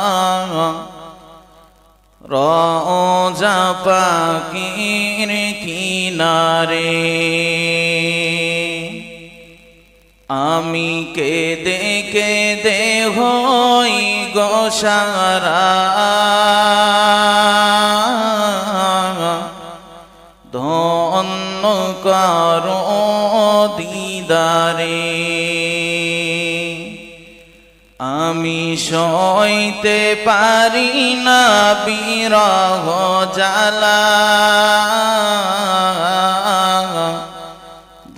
রাসূলুল্লাহ রওজা পাকের কিনারে আমি কেঁদে কেঁদে হই গো সারা ধন্য করো দিদারে আমি সইতে পারি না বিরহ জ্বালা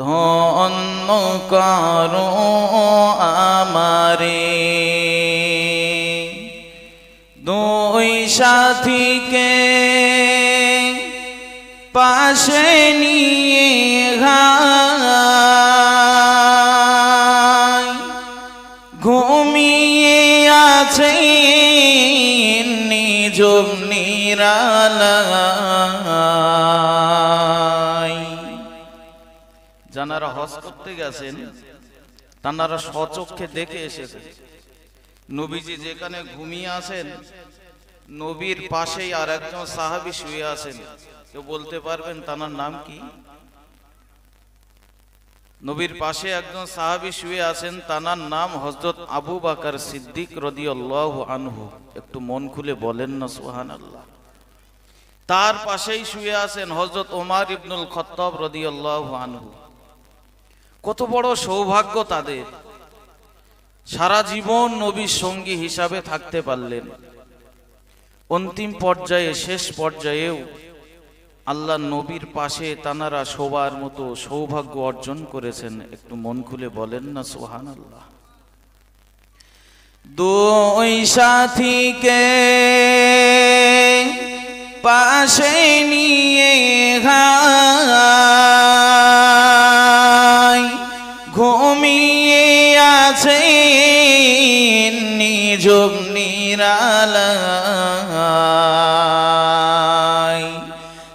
ধন্য করো আমারে দুই সাথীকে পাশে নিয়ে ঘুমিয়ে আছে নিজম নিরালায়। যারা হজ করতে গেছেন তারা স্বচক্ষে দেখে এসেছে নবীজি যেখানে ঘুমিয়ে আছেন নবীর পাশেই আর একজন সাহাবী শুয়ে আছেন। কেউ বলতে পারবেন তার নাম কি? নবীর পাশে একজন সাহাবী শুয়ে আছেন, তার নাম হযরত আবু বকর সিদ্দিক রাদিয়াল্লাহু আনহু। একটু মন খুলে বলেন না সুবহানাল্লাহ। তার পাশেই শুয়ে আছেন হযরত ওমর ইবনুল খাত্তাব রাদিয়াল্লাহু আনহু। কত বড় সৌভাগ্য তাদের, সারা জীবন নবীর সঙ্গী হিসাবে থাকতে পারলেন। অন্তিম পর্যায়ে শেষ পর্যায়েও আল্লাহ নবীর পাশে তানারা শোবার মতো সৌভাগ্য অর্জন করেছেন। একটু মন খুলে বলেন না সুবহানাল্লাহ। দুই সাথীকে পাশে নিয়ে ঘুমিয়ে আছে নিজম নিরালায়।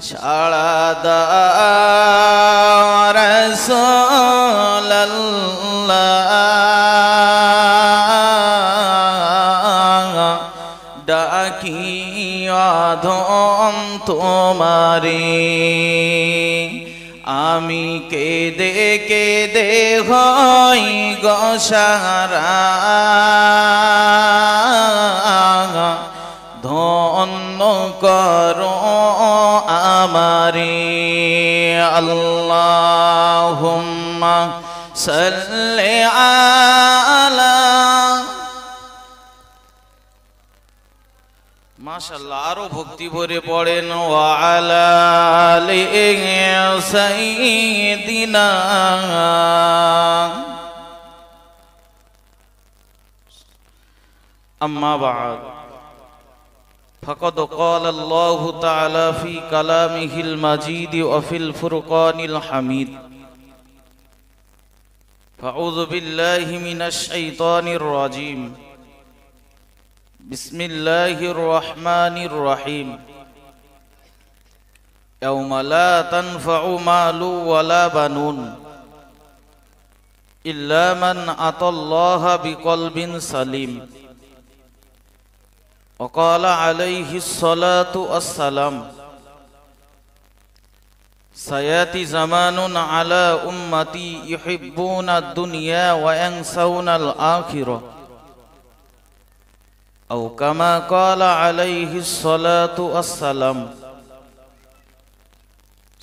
সাড়া দাও রাসূলুল্লাহ ডাকি আধম তোমারে। আমি কেঁদে কেঁদে হই গো সারা ধন্য করো আমারে। আল্লাহুম্মা সাল্লি আলা। মাশাআল্লাহ, আরো ভক্তি ভরে পড়েন ওয়া আলা আলি সাইয়্যিদিনা। আম্মা বা'দ فقد قال الله تعالى في كلامه المجيد وفي الفرقان الحميد. فأعوذ بالله من الشيطان الرجيم. بسم الله الرحمن الرحيم. يوم لا تنفع مال ولا بنون إلا من أتى الله بقلب سليم. وقال عليه الصلاة والسلام سيأتي زمان على أمتي يحبون الدنيا وينسون الآخرة أو كما قال عليه الصلاة والسلام.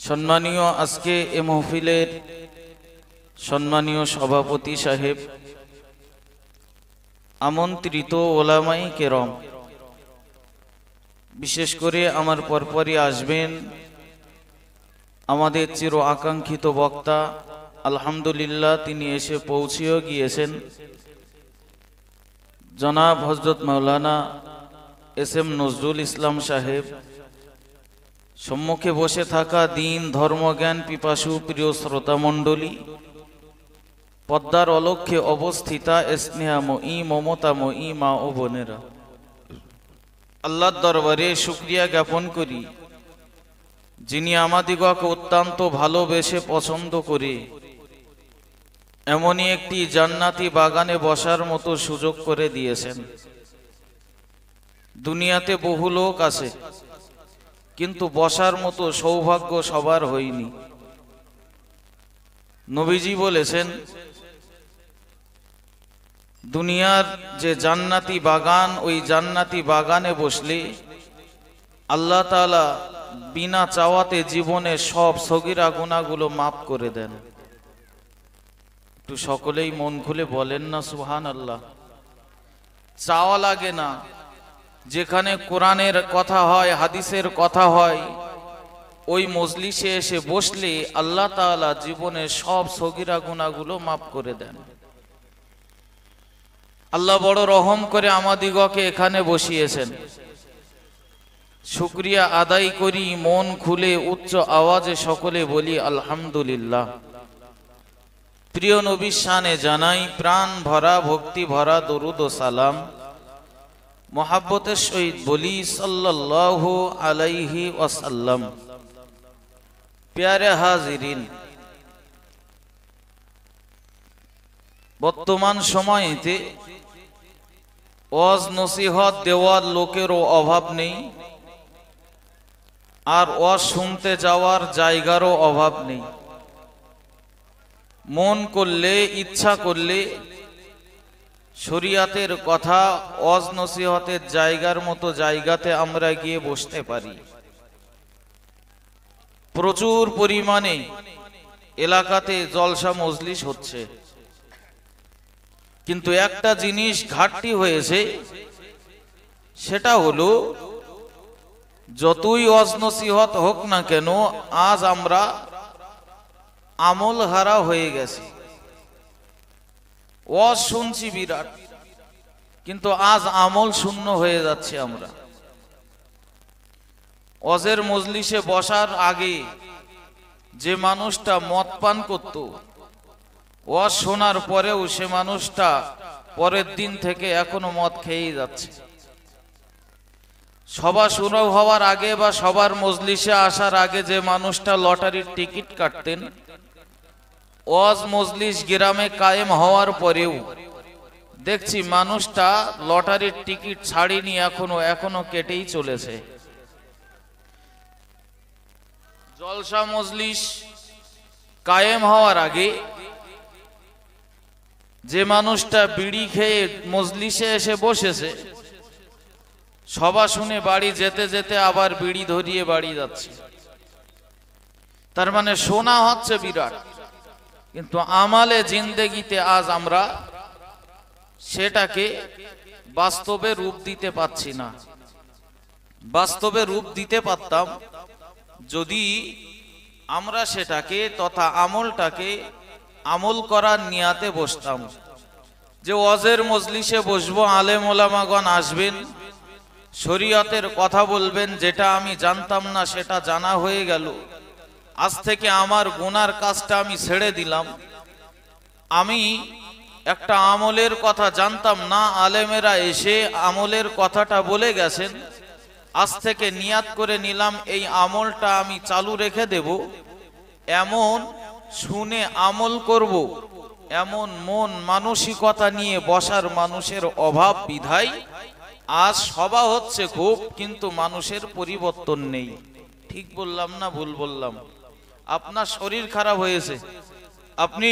সম্মানীয় আজকে এ মাহফিলের সম্মানীয় সভাপতি সাহেব, আমন্ত্রিত ওলামায়ে কেরাম, বিশেষ করে আমার পরপরই আসবেন আমাদের চির আকাঙ্ক্ষিত বক্তা, আলহামদুলিল্লাহ তিনি এসে পৌঁছেও গিয়েছেন, জনাব হযরত মাওলানা এস.এম. নজরুল ইসলাম সাহেব। সম্মুখে বসে থাকা দিন ধর্মজ্ঞান পিপাসু প্রিয় শ্রোতা মণ্ডলী, পদ্মার অলক্ষ্যে অবস্থিতা স্নেহাময়ী মমতাময়ী মা ও বোনেরা, আল্লাহর দরবারে শুকরিয়া জ্ঞাপন করি যিনি আমাদিগকে অত্যন্ত ভালোবেসে পছন্দ করে এমনই একটি জান্নাতি বাগানে বসার মতো সুযোগ করে দিয়েছেন। দুনিয়াতে বহু লোক আছে, কিন্তু বসার মতো সৌভাগ্য সবার হয়নি। নবীজি বলেছেন, দুনিয়ার যে জান্নাতি বাগান, ওই জান্নাতি বাগানে বসলে আল্লাহ তাআলা বিনা চাওয়াতে জীবনে সব সগীরা গুনাহগুলো মাফ করে দেন। একটু সকলেই মন খুলে বলেন না সুবহানাল্লাহ। চাওয়া লাগে না, যেখানে কোরআনের কথা হয়, হাদিসের কথা হয়, ওই মজলিসে এসে বসলে আল্লাহ তাআলা জীবনে সব সগীরা গুনাহগুলো মাফ করে দেন। আল্লাহ বড় রহম করে আমাদিগকে এখানে বসিয়েছেন। শুকরিয়া আদায় করি, মন খুলে উচ্চ আওয়াজে সকলে বলি আলহামদুলিল্লাহ। প্রিয় নবীর শানে জানাই প্রাণ ভরা ভক্তি ভরা দরুদ ও সালাম। মহাব্বতের সহিত বলি সাল্লাল্লাহু আলাইহি ওয়াসাল্লাম। প্যারে হাজিরিন, বর্তমান সময়েতে ওয়াজ নসিহত দেওয়ার লোকেরও অভাব নেই, আর ওয়াজ শুনতে যাওয়ার জায়গারও অভাব নেই। মন করলে, ইচ্ছা করলে শরিয়াতের কথা ওয়াজ নসিহতের জায়গার মতো জায়গাতে আমরা গিয়ে বসতে পারি। প্রচুর পরিমাণে এলাকাতে জলসা মজলিস হচ্ছে, কিন্তু একটা জিনিস ঘাটতি হয়েছে, সেটা হলো যতই ওয়াজ নসিহত হোক না কেন, আজ আমরা আমল হারা হয়ে গেছি। ওয়াজ শুনছি বিরাট, কিন্তু আজ আমল শূন্য হয়ে যাচ্ছে আমরা। ওয়াজের মজলিসে বসার আগে যে মানুষটা মদ পান করত, ওয়াজ শোনার পরেও সে মানুষটা পরের দিন থেকে এখনো মদ খেয়েই যাচ্ছে। সভা শুরু হওয়ার আগে বা সবার মজলিসে আসার আগে যে মানুষটা লটারির টিকিট কাটতেন, ওয়াজ মজলিস গ্রামে কায়েম হওয়ার পরেও দেখছি মানুষটা লটারির টিকিট ছাড়িনি, এখনো কেটেই চলেছে। জলসা মজলিস কায়েম হওয়ার আগে যে মানুষটা বিড়ি খেয়ে মজলিসে এসে বসেছে, সভা শুনে বাড়ি যেতে যেতে আবার বিড়ি ধরিয়ে বাড়ি যাচ্ছে। তার মানে শোনা হচ্ছে বিরাট, কিন্তু আমালে জিন্দেগিতে আজ আমরা সেটাকে বাস্তবে রূপ দিতে পাচ্ছি না। বাস্তবে রূপ দিতে পারতাম যদি আমরা সেটাকে তথা আমলটাকে আমল করার নিয়াতে বসতাম। যে ওয়াজের মজলিসে বসবো, আলেম ওলামাগণ আসবেন, শরীয়তের কথা বলবেন, যেটা আমি জানতাম না সেটা জানা হয়ে গেল। আজ থেকে আমার গুনার কাজটা আমি ছেড়ে দিলাম। আমি একটা আমলের কথা জানতাম না, আলেমেরা এসে আমলের কথাটা বলে গেছেন। আজ থেকে নিয়াত করে নিলাম এই আমলটা আমি চালু রেখে দেব। এমন শুনে আমল করব, এমন মন মানসিকতা নিয়ে বসার মানুষের অভাব বিধায় আজ সভা হচ্ছে খুব, কিন্তু মানুষের পরিবর্তন নেই। ঠিক বললাম না ভুল বললাম? আপনার শরীর খারাপ হয়েছে, আপনি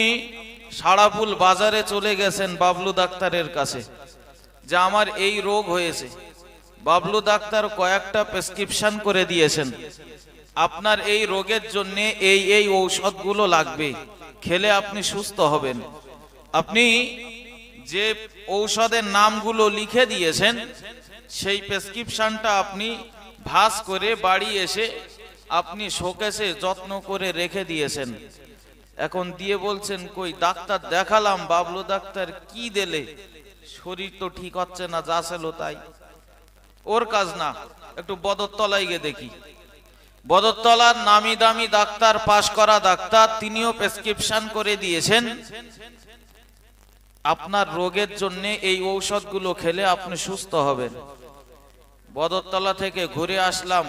সাড়াপুল বাজারে চলে গেছেন বাবলু ডাক্তারের কাছে, যে আমার এই রোগ হয়েছে। বাবলু ডাক্তার কয়েকটা প্রেসক্রিপশন করে দিয়েছেন, আপনার এই রোগের জন্য এই ঔষধগুলো লাগবে, খেলে আপনি সুস্থ হবেন। আপনি যে ঔষধের নামগুলো লিখে দিয়েছেন, সেই প্রেসক্রিপশনটা আপনি ভাঁজ করে বাড়ি এসে আপনি শোকেসে যত্ন করে রেখে দিয়েছেন। এখন দিয়ে বলছেন, কই ডাক্তার দেখালাম, বাবলু ডাক্তার কি দিলে, শরীর তো ঠিক হচ্ছে না, যা ছিল তাই। ওর কাজ না, একটু বদরতলায় গিয়ে দেখি। বদরতলার নামি দামি ডাক্তার, পাশ করা ডাক্তার, তিনিও প্রেসক্রিপশন করে দিয়েছেন, আপনার রোগের জন্য এই ঔষধগুলো খেলে আপনি সুস্থ হবেন। বদরতলা থেকে ঘুরে আসলাম,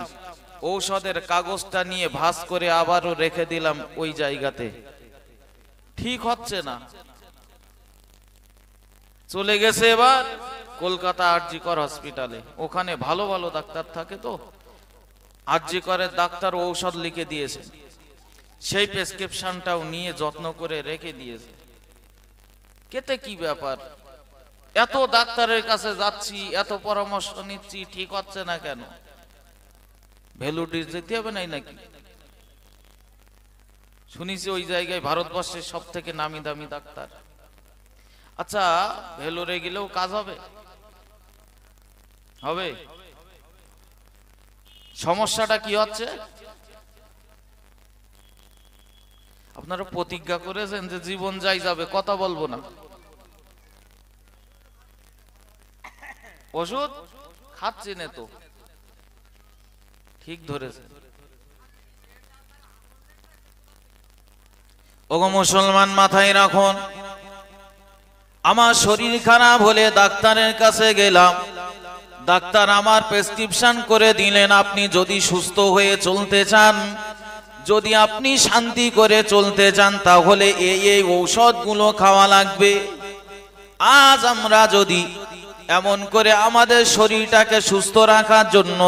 ঔষধের কাগজটা নিয়ে ভাঁজ করে আবারও রেখে দিলাম ওই জায়গাতে, ঠিক হচ্ছে না। চলে গেছে এবার কলকাতা আরজিকর হসপিটালে, ওখানে ভালো ভালো ডাক্তার থাকে, তো আরজিকরের ডাক্তার ঔষধ লিখে দিয়েছে, সেই প্রেসক্রিপশনটাও নিয়ে যত্ন করে রেখে দিয়েছে। কেতে কি ব্যাপার, এত ডাক্তারের কাছে যাচ্ছি, এত পরামর্শ নিচ্ছি, ঠিক হচ্ছে না কেন? ভ্যালুডিস যেতে হবে নাই নাকি? শুনেছি ওই জায়গায় ভারতবর্ষের সব থেকে নামি দামি ডাক্তার। আচ্ছা, ভেলোরে গেলেও কাজ হবে? হবে। সমস্যাটা কি হচ্ছে? আপনারা প্রতিজ্ঞা করেছেন যে জীবন যাই যাবে, কথা বলবো না। ওষুধ খাচ্ছি না তো, ঠিক ধরেছে। ওগো মুসলমান, মাথায় রাখুন, আমার শরীর খারাপ হলে ডাক্তারের কাছে গেলাম, ডাক্তার আমার প্রেসক্রিপশন করে দিলেন, আপনি যদি সুস্থ হয়ে চলতে চান, যদি আপনি শান্তি করে চলতে চান, তাহলে এই ঔষধগুলো খাওয়া লাগবে। আজ আমরা যদি এমন করে আমাদের শরীরটাকে সুস্থ রাখার জন্য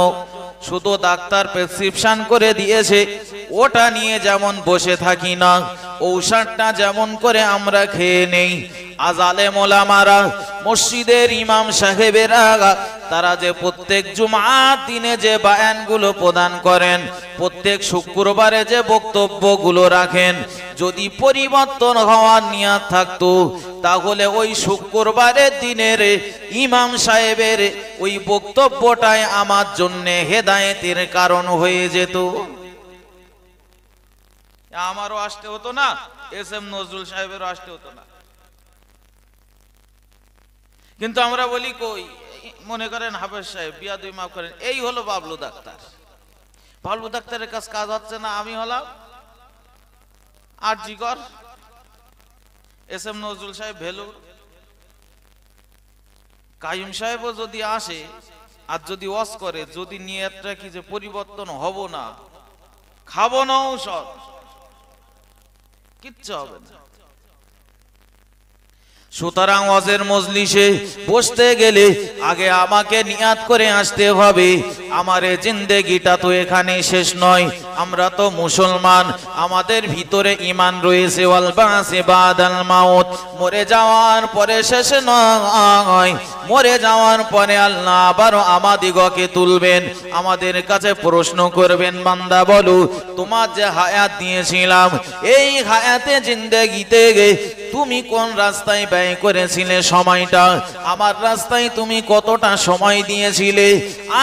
শুধু ডাক্তার প্রেসক্রিপশন করে দিয়েছে ওটা নিয়ে যেমন বসে থাকি না, ঔষধটা যেমন করে আমরা খেয়ে নেই, আজ আলেম ওলামারা, মসজিদের ইমাম সাহেবেরা, তারা যে প্রত্যেক জুমার দিনে যে বায়ানগুলো প্রদান করেন, প্রত্যেক শুক্রবারে যে বক্তব্যগুলো রাখেন, যদি পরিবর্তন হওয়ার নিয়ত থাকতো, তাহলে ওই শুক্রবারের দিনের ইমাম সাহেবের ওই বক্তব্যটাই আমার জন্য হেদায়েতের কারণ হয়ে যেত। আমারও আসতে হতো না, এস এম নজরুল সাহেবেরও আসতে হতো না। কিন্তু আমরা বলি কই, মনে করেন হাফেজ সাহেব, বিয়াদবি মাফ করেন, এই হলো বাবলু ডাক্তার। বাবলু ডাক্তারের কাজ হচ্ছে না, আমি হলাম আরজিকর, এস এম নজরুল সাহেব ভেলুর, কাইম সাহেবও যদি আসে আর যদি ওয়াজ করে, যদি নিয়তটা কি যে পরিবর্তন হব না, খাবো না ঔষধ, কিচ্ছু হবে না। সুতরাং ওয়াজের মজলিসে বসতে গেলে আগে আমাকে নিয়াত করে আসতে হবে, আমার জিন্দেগিটা তো এখানে শেষ নয়, আমরা তো মুসলমান, আমাদের ভিতরে ঈমান রয়েছে, ওয়াল বাসি বাদাল মাউত, মরে যাওয়ার পরে শেষ নয়, মরে যাওয়ার পরে আল্লাহ আবারও আমাদিগকে তুলবেন, আমাদের কাছে প্রশ্ন করবেন, বান্দা বলো তোমার যে হায়াত দিয়েছিলাম, এই হায়াতে জিন্দেগিতে তুমি কোন রাস্তায় ব্যয় করেছিলে সময়টা, আমার রাস্তায় তুমি কতটা সময় দিয়েছিলে,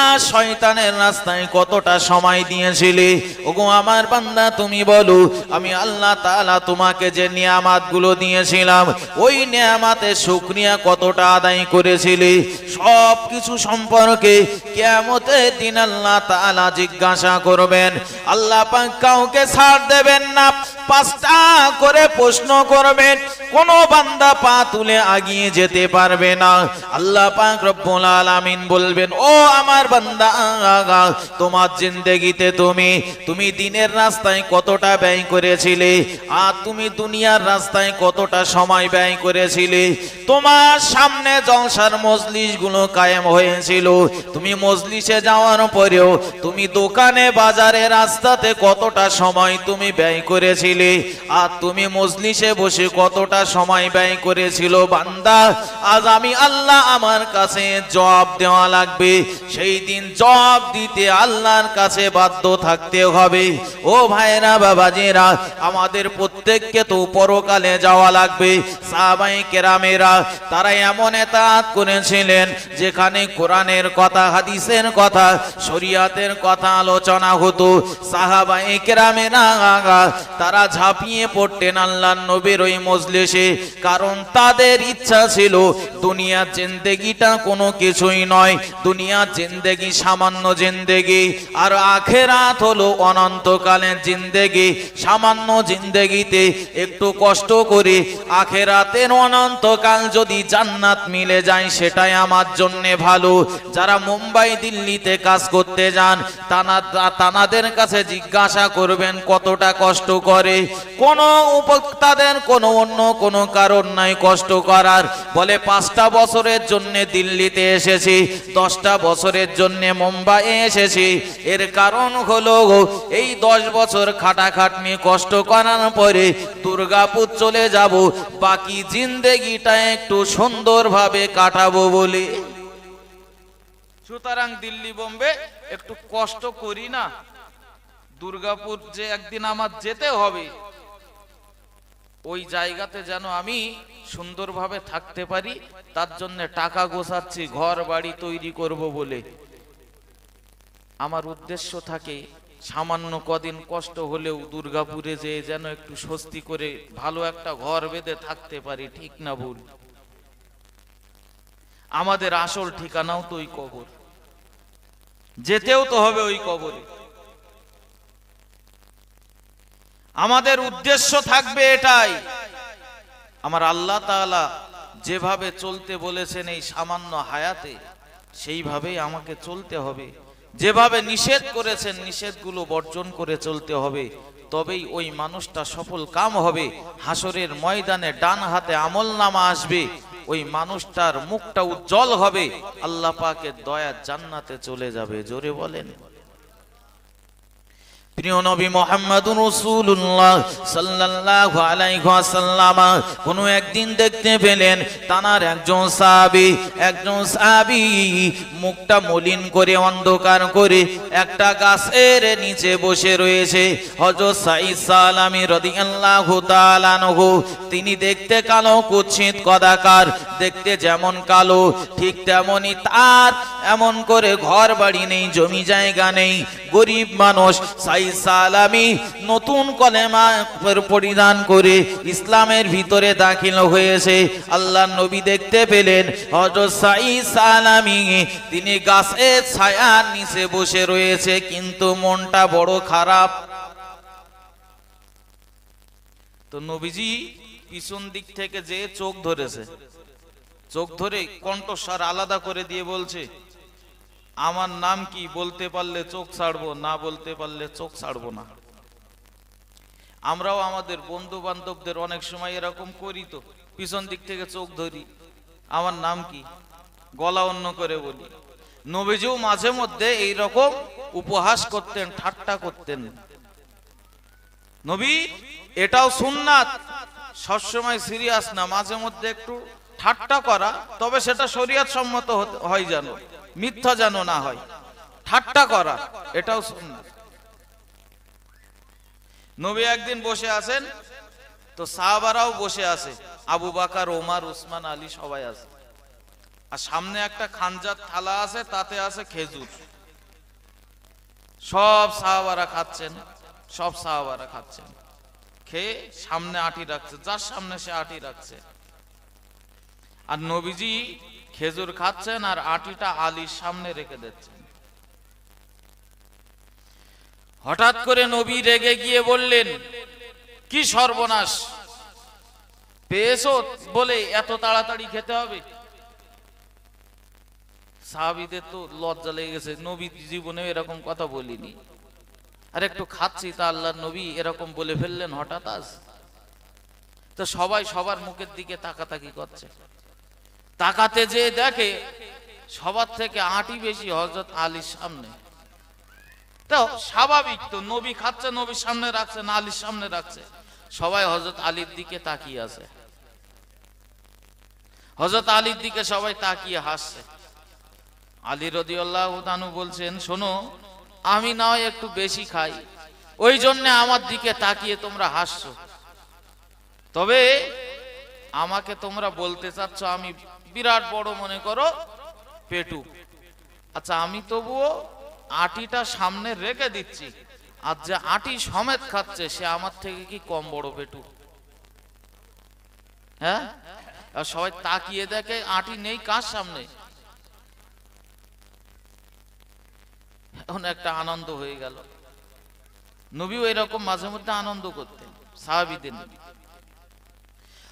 আর শয়তানের রাস্তায় কতটা সময় দিয়েছিলে? ওগো আমার বান্দা, তুমি বলো, আমি আল্লাহ তাআলা তোমাকে যে নিয়ামতগুলো দিয়েছিলাম, ওই নিয়ামতের শুকরিয়া কতটা আদায় করেছিলে? সব কিছু সম্পর্কে কিয়ামতের দিন আল্লাহ তাআলা জিজ্ঞাসা করবেন। আল্লাহ পাক কাউকে ছাড় দেবেন না, 5টা করে প্রশ্ন করবেন, কোন বান্দা পা তুলে আগিয়ে যেতে পারবে না। আল্লাহ পাক রব্বুল আলামিন বলবেন, ও আমার বান্দা, তোমার জিন্দেগিতে তুমি দিনের রাস্তায় কতটা ব্যয় করেছিলে, আর তুমি দুনিয়ার রাস্তায় কতটা সময় ব্যয় করেছিলে? তোমার সামনে জলসার মজলিস গুলো কায়েম হয়েছিল, তুমি মজলিসে যাওয়ার পরেও তুমি দোকানে বাজারে রাস্তাতে কতটা সময় তুমি ব্যয় করেছিলে, আর তুমি মজলিসে বসে কতটা সময় ব্যয় করেছিল? বান্দা, আজ আমি আল্লাহ আমার কাছে জবাব দেওয়া লাগবে, সেই দিন জবাব দিতে আল্লাহর কাছে বাধ্য থাকতে হবে। ও ভাইরা, বাবাজিরা, আমাদের প্রত্যেককে তো পরকালে যাওয়া লাগবে। সাহাবায়ে কেরামেরা তারা এমন ইতাআত করেছিলেন যেখানে কোরআনের কথা, হাদিসের কথা, শরীয়তের কথা আলোচনা হতো, সাহাবায়ে কেরামেরা তারা ঝাঁপিয়ে পড়তেন আল্লাহর নবীর ওই মজলিসে উদ্দেশ্যে, কারণ তাদের ইচ্ছা ছিল দুনিয়ার জিন্দেগিটা কোনো কিছুই নয়, দুনিয়ার জিন্দেগি সামান্য জিন্দেগি, আর আখিরাত হলো অনন্তকালের জিন্দেগি। সামান্য জিন্দেগিতে একটু কষ্ট করে আখিরাতের অনন্তকাল যদি জান্নাত মিলে যায় সেটাই আমার জন্য ভালো। যারা মুম্বাই দিল্লিতে কাজ করতে যান তাদের কাছে জিজ্ঞাসা করবেন কতটা কষ্ট করে। কোনো তাদের কোনো অন্য কোনো কারণ নাই কষ্ট করার। বলে 5টা বছরের জন্য দিল্লিতে এসেছি, 10টা বছরের জন্য মুম্বাই এসেছি। এর কারণ হলো এই 10 বছর খাটাখাটনি কষ্ট করার পরে দুর্গাপুর চলে যাব, বাকি জিন্দেগিটা একটু সুন্দরভাবে কাটাবো বলে। সুতরাং দিল্লি বোম্বে একটু কষ্ট করি না, দুর্গাপুর যে একদিন আমার যেতে হবে, ওই জায়গাতে যেন আমি সুন্দরভাবে থাকতে পারি, তার জন্য টাকা গোছাচ্ছি, ঘর বাড়ি তৈরি করব বলে। আমার উদ্দেশ্য থাকে সামান্য কদিন কষ্ট হলেও দুর্গাপুরে যে যেন একটু স্বস্তি করে ভালো একটা ঘর বেঁধে থাকতে পারি, ঠিক না ভুল? আমাদের আসল ঠিকানাও তো ওই কবর, যেতেও তো হবে ওই কবরে। আমাদের উদ্দেশ্য থাকবে এটাই। আমার আল্লাহ তাআলা যেভাবে চলতে বলেছেন এই সামান্য হায়াতে, সেইভাবেই আমাকে চলতে হবে। যেভাবে নিষেধ করেছেন নিষেধগুলো বর্জন করে চলতে হবে, তবেই ওই মানুষটা সফল কাম হবে। হাসরের ময়দানে ডান হাতে আমলনামা আসবে, ওই মানুষটার মুখটা উজ্জ্বল হবে, আল্লাহ পাকের দয়া জান্নাতে চলে যাবে। জোরে বলেন। প্রিয় নবী মুহাম্মদুর রাসূলুল্লাহ সাল্লাল্লাহু আলাইহি ওয়াসাল্লাম কোনো একদিন দেখতে পেলেন তানার একজন সাহাবী মুখটা মলিন করে অন্ধকার করে একটা গাছের নিচে বসে রয়েছে। হযরত সাঈদ সালামী রাদিয়াল্লাহু তাআলা আনহু, তিনি দেখতে কালো কুৎসিত কদাকার, দেখতে যেমন কালো ঠিক তেমনি তার এমন করে ঘর বাড়ি নেই, জমি জায়গা নেই, গরিব মানুষ। সাঈদ সালামী নতুন কলেমা পরিধান করে ইসলামের ভিতরে দাখিল হয়েছে। আল্লাহর নবী দেখতে পেলেন হযরত সাঈদ সালামী তিনি গাছের ছায়ার নিচে বসে রয়েছে, কিন্তু মনটা বড় খারাপ। তো নবীজি পিছন দিক থেকে যে চোখ ধরেছে, চোখ ধরে কণ্ঠস্বর আলাদা করে দিয়ে বলছে, আমার নাম কি? বলতে পারলে চোখ ছাড়বো, না বলতে পারলে চোখ ছাড়বো না। আমরাও আমাদের বন্ধু বান্ধবদের অনেক সময় এরকম করি, তো পিছন দিক থেকে চোখ ধরি, আমার নাম কি, গলা অন্য করে বলি। নবীজিও মাঝে মধ্যে এইরকম উপহাস করতেন, ঠাট্টা করতেন। নবী এটাও সুন্নাত, সবসময় সিরিয়াস না, মাঝে মধ্যে একটু ঠাট্টা করা, তবে সেটা শরীয়ত সম্মত হয়, যেন মিথ্যা যেন না হয়। ঠাট্টা করা এটাও সুন্নাত। নবী একদিন বসে আছেন, তো সাহাবারাও বসে আছে, আবু বকর, ওমর, উসমান, আলী সবাই আছে, আর সামনে একটা খানজাত থালা আছে, তাতে আছে খেজুর। সব সাহাবারা খাচ্ছেন, খেয়ে সামনে আটি রাখছে, যার সামনে সে আটি রাখছে। আর নবীজি খেজুর খাচ্ছেন আর আটিটা আলীর সামনে রেখে দিচ্ছেন। হঠাৎ করে নবী রেগে গিয়ে বললেন, কি সর্বনাশ, পেয়েছো বলে এত তাড়াতাড়ি খেতে হবে? সাহাবীদের তো লজ্জা লেগে গেছে, নবী জীবনে এরকম কথা বলিনি, আর একটু খাচ্ছি তা আল্লাহর নবী এরকম বলে ফেললেন হঠাৎ আজ। তো সবাই সবার মুখের দিকে তাকাতাকি করছে, তাকাতে যে দেখে সবার থেকে আটি বেশি হযরত আলীর সামনে। তো স্বাভাবিক, তো নবী খাচ্ছে, নবীর সামনে রাখছে না আলীর সামনে রাখছে, সবাই হযরত আলীর দিকে তাকিয়ে আছে, হযরত আলীর দিকে সবাই তাকিয়ে হাসছে। আলী রাদিয়াল্লাহু তাআলা বলছেন, শোনো, আমি না হয় একটু বেশি খাই, ওই জন্য আমার দিকে তাকিয়ে তোমরা হাসছো, তবে আমাকে তোমরা বলতে চাচ্ছ আমি বিরাট বড় মনে করো পেটু। আচ্ছা, আমি তবুও আটিটা সামনে রেখে দিচ্ছি, আর যে আটি সমেত খাচ্ছে সে আমার থেকে কি কম বড় পেটু? হ্যাঁ, আর সবাই তাকিয়ে দেখে আঁটি নেই কার সামনে, এখন একটা আনন্দ হয়ে গেল। নবীও এরকম মাঝে মধ্যে আনন্দ করতেন সাহাবীদের নিয়ে।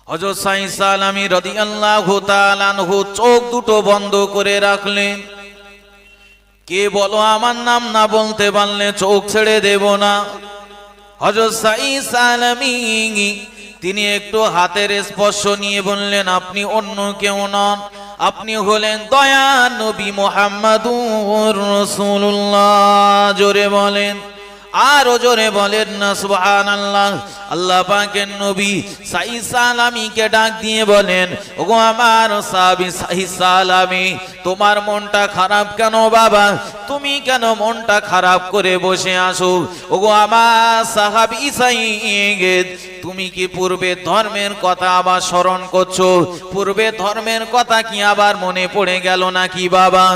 হযরত সাঈদ আলামী রাদিয়াল্লাহু তাআলা আনহু চোখ দুটো বন্ধ করে রাখলেন। কে বলো আমার নাম না বলতে পারলে চোখ ছেড়ে দেব না। হযরত সাঈদ আলামী তিনি একটু হাতের স্পর্শ নিয়ে বললেন, আপনি অন্য কেউ নন, আপনি হলেন দয়ার নবী মুহাম্মাদুর রাসূলুল্লাহ। জোরে বলেন, আরো জোরে বলেন না সুবহানাল্লাহ। আল্লাহ পাকের নবী সাঈদ আলামীকে ডাক দিয়ে বলেন, ওগো আমার সাহাবী সাঈদ আলামী, তোমার মনটা খারাপ কেন বাবা? তুমি কেন মনটা খারাপ করে বসে আছো? ওগো আমার সাহাবী সাঈদ, তুমি কি পূর্বে ধর্মের কথা আবার স্মরণ করছো? পূর্বে ধর্মের কথা কি আবার মনে পড়ে গেল নাকি বাবা?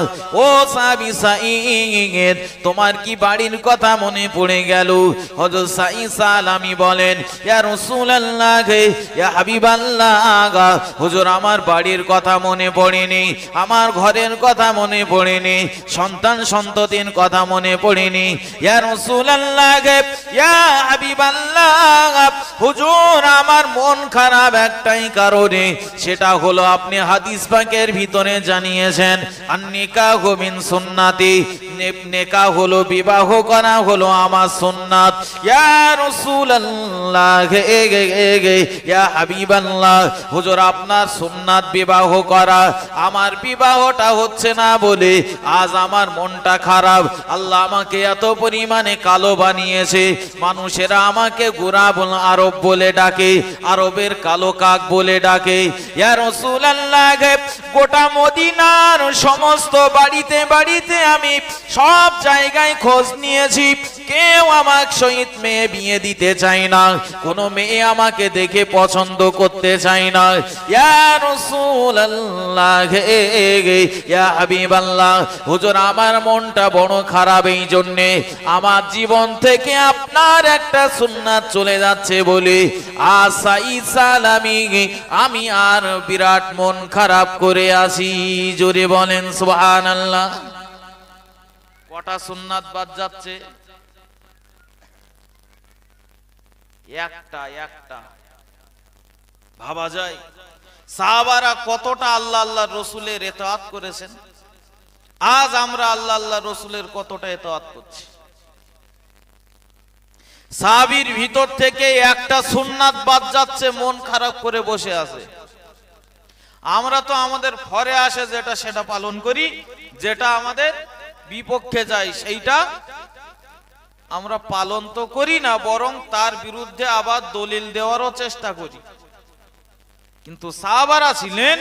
ও সাহাবী সাঈদ, তোমার কি বাড়ির কথা মনে পড়ে গেল? হযরত সাঈদ আলামী বলেন, ইয়া রাসূলুল্লাহ, ইয়া হাবিবাল্লাহ, হুজুর আমার বাড়ির কথা মনে পড়েনি, আমার ঘরের কথা মনে পড়েনি, সন্তান সন্ততির কথা মনে পড়েনি। ইয়া রাসূলুল্লাহ, ইয়া হাবিবাল্লাহ, হুজুর আমার মন খারাপ একটাই কারণে, সেটা হলো আপনি হাদিস পাকের ভিতরে জানিয়েছেন, আন-নিকাহু মিন সুন্নতি, নেকাহ হলো, বিবাহ করা হলো আমার সুন্নাত। ইয়া রাসূলুল্লাহ, ইয়া হাবিবাল্লাহ, হুজুর আপনার সুন্নাত বিবাহ করা, আমার বিবাহটা হচ্ছে না বলে আজ আমার মনটা খারাপ। আল্লাহ আমাকে এত পরিমাণে কালো বানিয়েছে, মানুষেরা আমাকে গুরাবুল আরব বলে ডাকে, আরবের কালো কাক বলে ডাকে। ইয়া রাসূলুল্লাহ, গোটা মদিনার সমস্ত বাড়িতে বাড়িতে আমি সব জায়গায় খোঁজ নিয়েছি, কেউ আমাকে সহিত মেয়ে বিয়ে দিতে চায় না, কোন মেয়ে আমাকে দেখে পছন্দ করতে চায় না। ইয়া রাসূলুল্লাহ, ইয়া হাবিবাল্লাহ, হুজুর আমার মনটা বড় খারাপ, এই জন্যে আমার জীবন থেকে আপনার একটা সুন্নাত চলে যাচ্ছে বলে আজ সাঈদ আলামী আমি আর বিরাট মন খারাপ করে আছি। জোরে বলেন সুবহানাল্লাহ। কটা সুন্নাত বাদ যাচ্ছে? একটা। ভাবা যায় সাহাবারা কতটা আল্লাহ আল্লাহ রসুলের ইতাআত করেছেন, আজ আমরা আল্লাহ আল্লাহ রসুলের কতটা ইতাআত করছি। সাহাবীর ভিতর থেকে একটা সুন্নাত বাদ যাচ্ছে, মন খারাপ করে বসে আছে। আমরা তো আমাদের ফরে আসে যেটা সেটা পালন করি, যেটা আমাদের বিপক্ষে যায় সেইটা আমরা পালন তো করি না, বরং তার বিরুদ্ধে আবার দলিল দেওয়ারও চেষ্টা করি। কিন্তু সাহাবারা ছিলেন,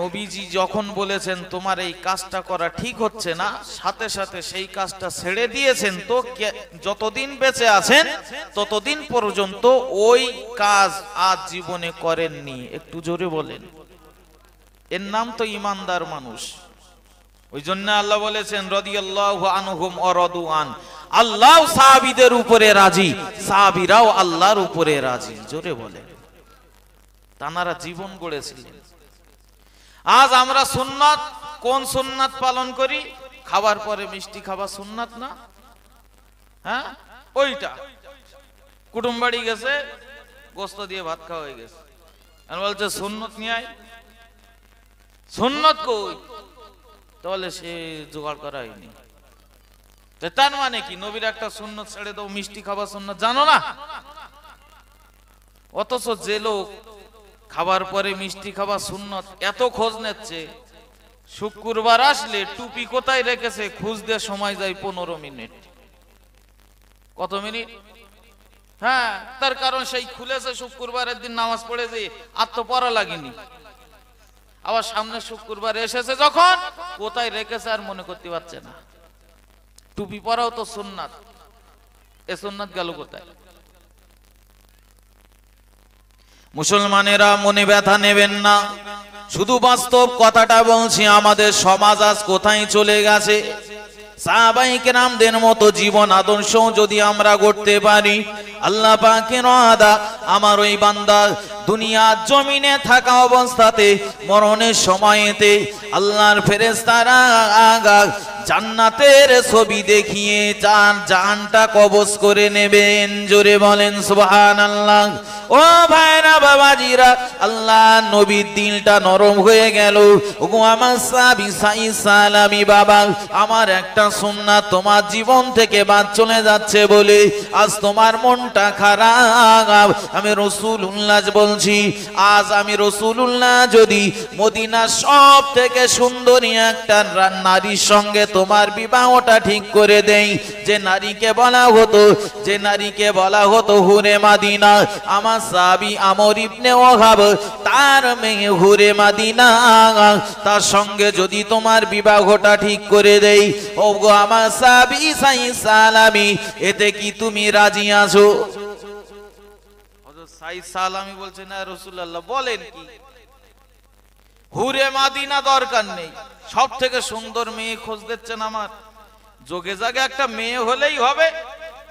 নবীজি যখন বলেছেন তোমার এই কাজটা করা ঠিক হচ্ছে না, সাথে সাথে সেই কাজটা ছেড়ে দিয়েছেন। তো যতদিন বেঁচে আছেন ততদিন পর্যন্ত ওই কাজ আজ জীবনে করেননি। একটু জোরে বলেন, এর নাম তো ইমানদার মানুষ। ওই জন্য আল্লাহ বলেছেন, রাদিয়াল্লাহু আনহুম ওয়া রাদু আন, আল্লাহ সাহাবীদের উপরে রাজি, সাহাবীরাও আল্লাহর উপরে রাজি। জোরে বলেন, তানারা জীবন গড়েছিলেন। আজ আমরা সুন্নাত, কোন সুন্নাত পালন করি? খাবার পরে মিষ্টি খাওয়া সুন্নাত না? হ্যাঁ, ওইটা। কুটুম বাড়ি গেছে, গোস্ত দিয়ে ভাত খাওয়া হয়ে গেছে, আর বলছে সুন্নত নিয়ে আয়। সুন্নত কই? তাহলে সে জোগাড় করা হয়নি। তার মানে কি নবীর একটা সুন্নত ছেড়ে দাও, মিষ্টি খাবার সুন্নত জানো না? অথচ যে লোক খাবার পরে মিষ্টি খাবার সুন্নত এত খোঁজ নিচ্ছে, শুক্রবার আসলে টুপি কোথায় রেখেছে খুঁজতে সময় যায় 15 মিনিট। কত মিনিট? হ্যাঁ, তার কারণ সেই খুলেছে শুক্রবারের দিন নামাজ পড়েছে, আর তো পড়া লাগেনি। আবার সামনে শুক্রবার এসেছে যখন, কোথায় রেখেছে আর মনে করতে পারছে না। টুপি পরাও তো সুন্নাত, এ সুন্নাত গেল কোথায়? মুসলমানেরা মনে ব্যথা নেবেন না, শুধু বাস্তব কথাটা বলছি। আমাদের সমাজ আজ কোথায় চলে গেছে? সাহাবায়ে কেরামদের মতো জীবন আদর্শ যদি আমরা গড়তে পারি, আল্লাহ পাকের ওয়াদা, আমার ওই বান্দা দুনিয়ার জমিনে থাকা অবস্থাতে মরণের সময়েতে আল্লাহর ফেরেশতারা জান্নাতের ছবি দেখিয়ে জানটা কবজ করে নেবেন। জোরে বলেন সুবহানাল্লাহ। ও ভাইরা বাবাজিরা, আল্লাহ নবীর দিলটা নরম হয়ে গেল। ওগো আমার সাহাবী সালামি বাবা, আমার একটা সুন্নাত তোমার জীবন থেকে বাদ চলে যাচ্ছে বলে আজ তোমার মনটা খারাপ। আমি রাসূলুল্লাহ বলছি, আজ আমি রাসূলুল্লাহ যদি মদিনার সব থেকে সুন্দরী একটা নারীর সঙ্গে তোমার বিবাহটা ঠিক করে দেই, যে নারীকে বলা হতো হুরে মাদিনা, আমার সাহাবী আমর ইবনে ওয়াহাব তার মেয়ে হুরে মাদিনা, তার সঙ্গে যদি তোমার বিবাহটা ঠিক করে দেই, ওগো আমার সাহাবী সালামি, এতে কি তুমি রাজি আছো? হযরত সালামি বলছেন, না রাসূলুল্লাহ বলেন কি, হুরে মাদিনা দরকার নেই, সব থেকে সুন্দর মেয়ে খোঁজ দিচ্ছেন আমার, যোগে জাগে একটা মেয়ে হলেই হবে,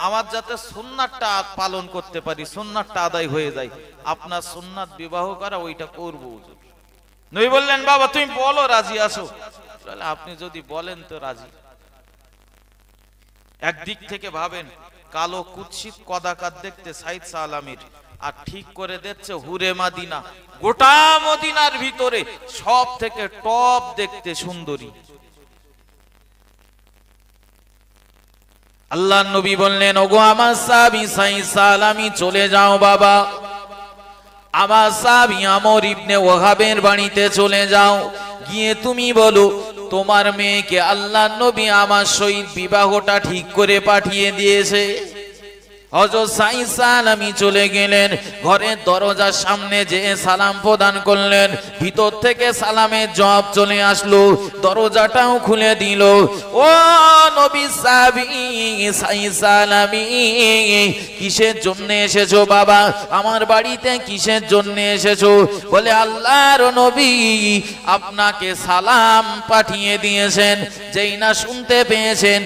আমার যাতে সুন্নাতটা পালন করতে পারি, সুন্নাতটা আদায় হয়ে যায়, আপনার সুন্নাত বিবাহ করা ওইটা করবো। নবী বললেন, বাবা তুমি বলো রাজি আছো? আপনি যদি বলেন তো রাজি। একদিক থেকে ভাবেন, কালো কুৎসিত কদাকার দেখতে সাইদ সালামির, আর ঠিক করে দিচ্ছে হুরে মাদিনা, গোটা মদিনার ভিতরে সব থেকে টপ দেখতে সুন্দরী। আল্লাহ নবী বললেন, ওগো আমার সাহাবী সালামি চলে যাও বাবা, আমার সাহাবী আমর ইবনে ওয়াহাবের বাড়িতে চলে যাও, গিয়ে তুমি বলো তোমার মেয়েকে আল্লাহ নবী আমার সহিত বিবাহটা ঠিক করে পাঠিয়ে দিয়েছে। হযরত সালামি চলে গেলেন, ঘরের দরজার সামনে যে সালাম প্রদান করলেন, ভিতর থেকে সালামের জবাব চলে আসলো, দরজাটাও খুলে দিল। ও নবী সাহাবী সালামি, কিসের জন্য এসেছো বাবা, আমার বাড়িতে কিসের জন্য এসেছো? বলে, আল্লাহর নবী আপনাকে সালাম পাঠিয়ে দিয়েছেন। যেই না শুনতে পেয়েছেন,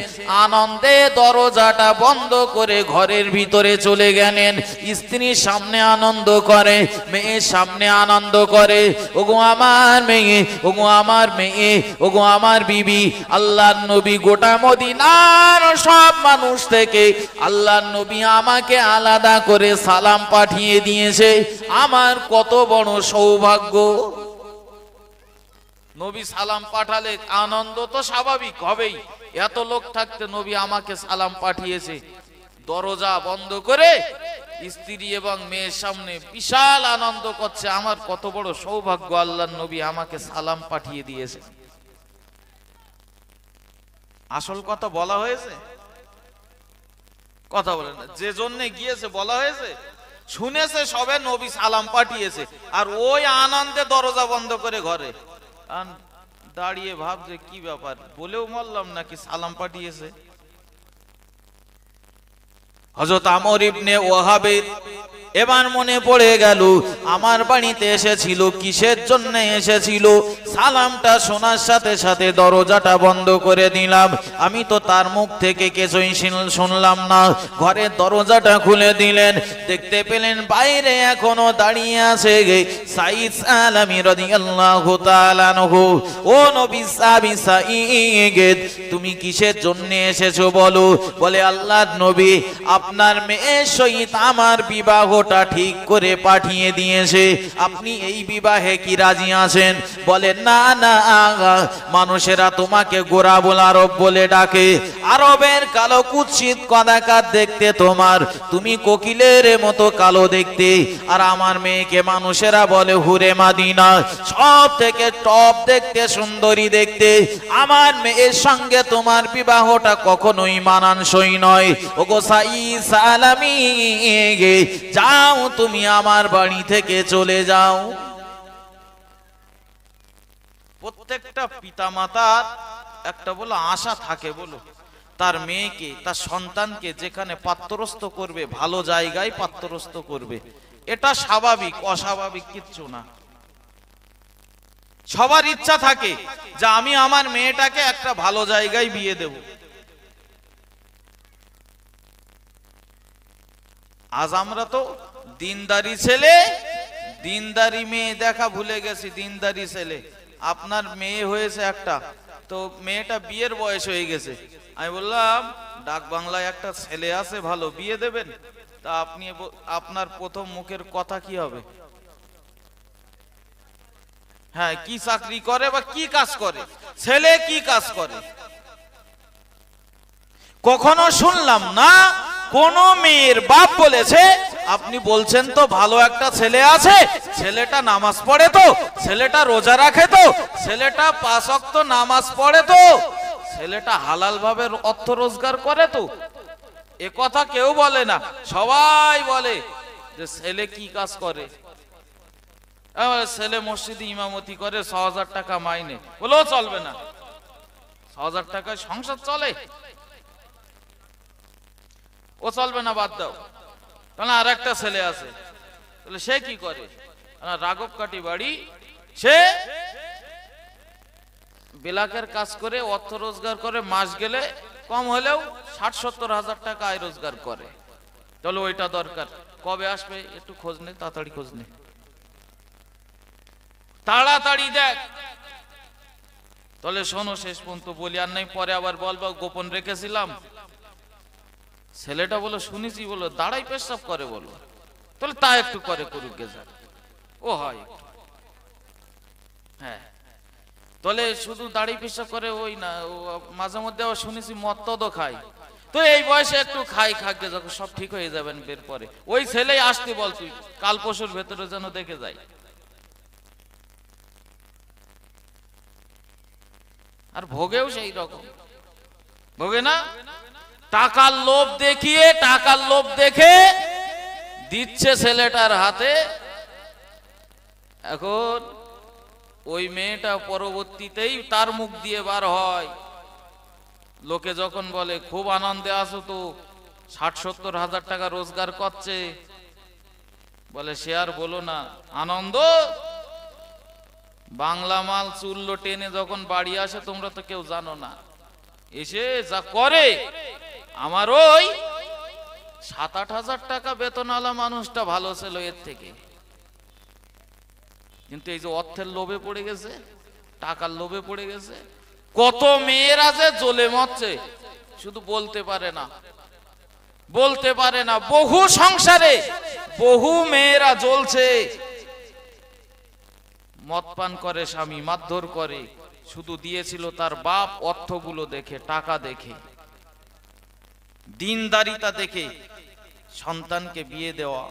আনন্দে দরজাটা বন্ধ করে ঘরের ভিতরে চলে গেলেন। স্ত্রীর সামনে আনন্দ করে, মেয়ের সামনে আনন্দ করে, ওগো আমার মেয়ে, ওগো আমার মেয়ে, ওগো আমার বিবি। আল্লাহর নবী গোটা মদিনার সব মানুষ থেকে আল্লাহর নবী আমাকে আলাদা করে সালাম পাঠিয়ে দিয়েছে, আমার কত বড় সৌভাগ্য। নবী সালাম পাঠালে আনন্দ তো স্বাভাবিক হবেই, এত লোক থাকতে নবী আমাকে সালাম পাঠিয়েছে। দরজা বন্ধ করে স্ত্রী এবং মেয়ের সামনে বিশাল আনন্দ করছে, আমার কত বড় সৌভাগ্য, আল্লাহর নবী আমাকে সালাম পাঠিয়ে দিয়েছে। আসল কথা বলা হয়েছে? কথা বলে না, যে জন্য গিয়েছে বলা হয়েছে, শুনেছে সবে নবী সালাম পাঠিয়েছে, আর ওই আনন্দে দরজা বন্ধ করে ঘরে দাঁড়িয়ে ভাবছে কি ব্যাপার, বলেও মরলাম নাকি সালাম পাঠিয়েছে। হযরত আমর ইবনে ওয়াহাবের এবার মনে পড়ে গেল, আমার বাড়িতে এসেছিল, কিসের জন্য এসেছিল? সালামটা শোনার সাথে সাথে দরজাটা বন্ধ করে দিলাম, আমি তো তার মুখ থেকে কিছুই শুনলাম না। ঘরের দরজাটা খুলে দিলেন, দেখতে পেলেন বাইরে এখনো দাঁড়িয়ে আছে সাইদ সালামি রাদিয়াল্লাহু তাআলা আনহু। ও নবী সাহাবী সাইদ, তুমি কিসের জন্য এসেছো বলো? বলে, আল্লাহর নবী আপনার মেয়ের সহিত আমার বিবাহটা ঠিক করে পাঠিয়ে দিয়েছে, আপনি এই বিবাহে কি রাজি আছেন? বলে, না না, মানুষেরা তোমাকে গোরাবুল আরব বলে ডাকে, আরবের কালো কুৎসিত কদাকার দেখতে তোমার, তুমি কোকিলের মতো কালো দেখতে, আর আমার মেয়েকে মানুষেরা বলে হুরে মাদিনা, সব থেকে টপ দেখতে, সুন্দরী দেখতে, আমার মেয়ের সঙ্গে তোমার বিবাহটা কখনোই মানানসই নয়। ওগো সাইদ সালামি, যাও তুমি আমার বাড়ি থেকে চলে যাও। প্রত্যেকটা পিতামাতার একটা বলো আশা থাকে, বলো তার মেয়েকে, তার সন্তানকে যেখানে পাত্রস্থ করবে, ভালো জায়গায় পাত্রস্থ করবে, এটা স্বাভাবিক, অস্বাভাবিক কিচ্ছু না। সবার ইচ্ছা থাকে যে আমি আমার মেয়েটাকে একটা ভালো জায়গায় বিয়ে দেব, আজ আমরা তো দিনদারি ছেলে দিনদারি মেয়ে দেখা ভুলে গেছি। দিনদারি ছেলে, আপনার মেয়ে হয়েছে একটা, তো মেয়েটা বিয়ের বয়স হয়ে গেছে। আমি বললাম ডাক বাংলায় একটা ছেলে আছে ভালো, বিয়ে দেবেন? তা আপনি আপনার প্রথম মুখের কথা কি হবে? হ্যাঁ, কি চাকরি করে বা কি কাজ করে, ছেলে কি কাজ করে? কখনো শুনলাম না কোন মেয়ের বাপ বলেছে আপনি বলছেন তো ভালো একটা ছেলে আছে, ছেলেটা নামাজ পড়ে তো, ছেলেটা রোজা রাখে তো, ছেলেটা 5 ওয়াক্ত নামাজ পড়ে তো, ছেলেটা হালাল ভাবে অর্থ রোজগার করে তো। এ কথা কেউ বলে না, সবাই বলে যে ছেলে কি কাজ করে। ছেলে মসজিদে ইমামতি করে, 6,000 টাকা মাইনে, বলেও চলবে না। 6,000 টাকায় সংসার চলে? ও চলবে না, বাদ দাও। কারণ আর একটা ছেলে আছে, তাহলে সে কি করে? রাঘব কাটি বাড়ি, সে বিলাকের কাজ করে অর্থ রোজগার করে, মাস গেলে কম হলেও 60-70 হাজার টাকা আয় রোজগার করে। তাহলে ওইটা দরকার। কবে আসবে একটু খোঁজ নে, তাড়াতাড়ি খোঁজ নে, তাড়াতাড়ি দেখ। তাহলে শোনো, শেষ পর্যন্ত বলি, আর নাই পরে আবার বলবো গোপন রেখেছিলাম। ছেলেটা বলো শুনেছি, বলো দাঁড়াই পেশাব করে, বলো তাহলে তা একটু করে, করুক গে যাক, ও হয়। হ্যাঁ, তাহলে শুধু দাঁড়িয়ে পেশাব করে ওই না, মাঝে মধ্যে আবার শুনেছি মদ টদও খায়। তো এই বয়সে একটু খাই, খাকে যখন সব ঠিক হয়ে যাবেন বের পরে, ওই ছেলেই আসতে বল তুই, কাল পরশুর ভেতরে যেন দেখে যাই। আর ভোগেও সেই রকম, ভোগে না, টাকার লোভ দেখিয়ে, টাকার লোভ দেখে দিচ্ছে ছেলেটার হাতে। এখন ওই মেয়েটা পরবর্তীতেই তার মুখ দিয়ে বার হয়, লোকে যখন বলে খুব আনন্দে আছো তো, 60-70 হাজার টাকা রোজগার করছে, বলে সে আর বলো না, আনন্দ বাংলা মাল চুল্লো টেনে যখন বাড়ি আসে তোমরা তো কেউ জানো না, এসে যা করে। আমার ওই 7-8 হাজার টাকা বেতনওয়ালা মানুষটা ভালো ছিল এর থেকে, কিন্তু এই যে অর্থের লোভে পড়ে গেছে, টাকার লোভে পড়ে গেছে, কত মেয়েরা যে জ্বলে মরছে, শুধু বলতে পারে না, বলতে পারে না। বহু সংসারে বহু মেয়েরা জ্বলছে, মদ পান করে, স্বামী মারধর করে, শুধু দিয়েছিল তার বাপ অর্থগুলো দেখে, টাকা দেখে, দিনদারিতা দেখে সন্তানকে বিয়ে দেওয়া।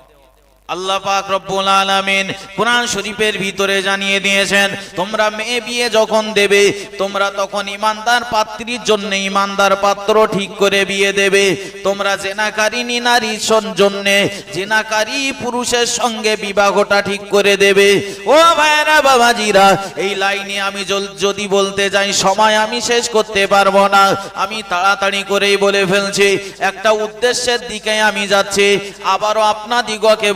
আল্লাহ পাক রব্বুল আলামিন কুরআন শরীফের ভিতরে জানিয়ে দিয়েছেন, তোমরা মেয়ে বিয়ে যখন দেবে, তোমরা তখন ইমানদার পাত্রীর জন্য ইমানদার পাত্র ঠিক করে বিয়ে দেবে। তোমরা জেনাকারিনী নারীর জন্য জেনাকারী পুরুষের সঙ্গে বিবাহটা ঠিক করে দেবে। ও ভাইরা বাবাজিরা, এই লাইনে আমি যদি বলতে যাই সময় আমি শেষ করতে পারবো না, আমি তাড়াতাড়ি করেই বলে ফেলছি। একটা উদ্দেশ্যের দিকে আমি যাচ্ছি, আবারও আপনাদিগকে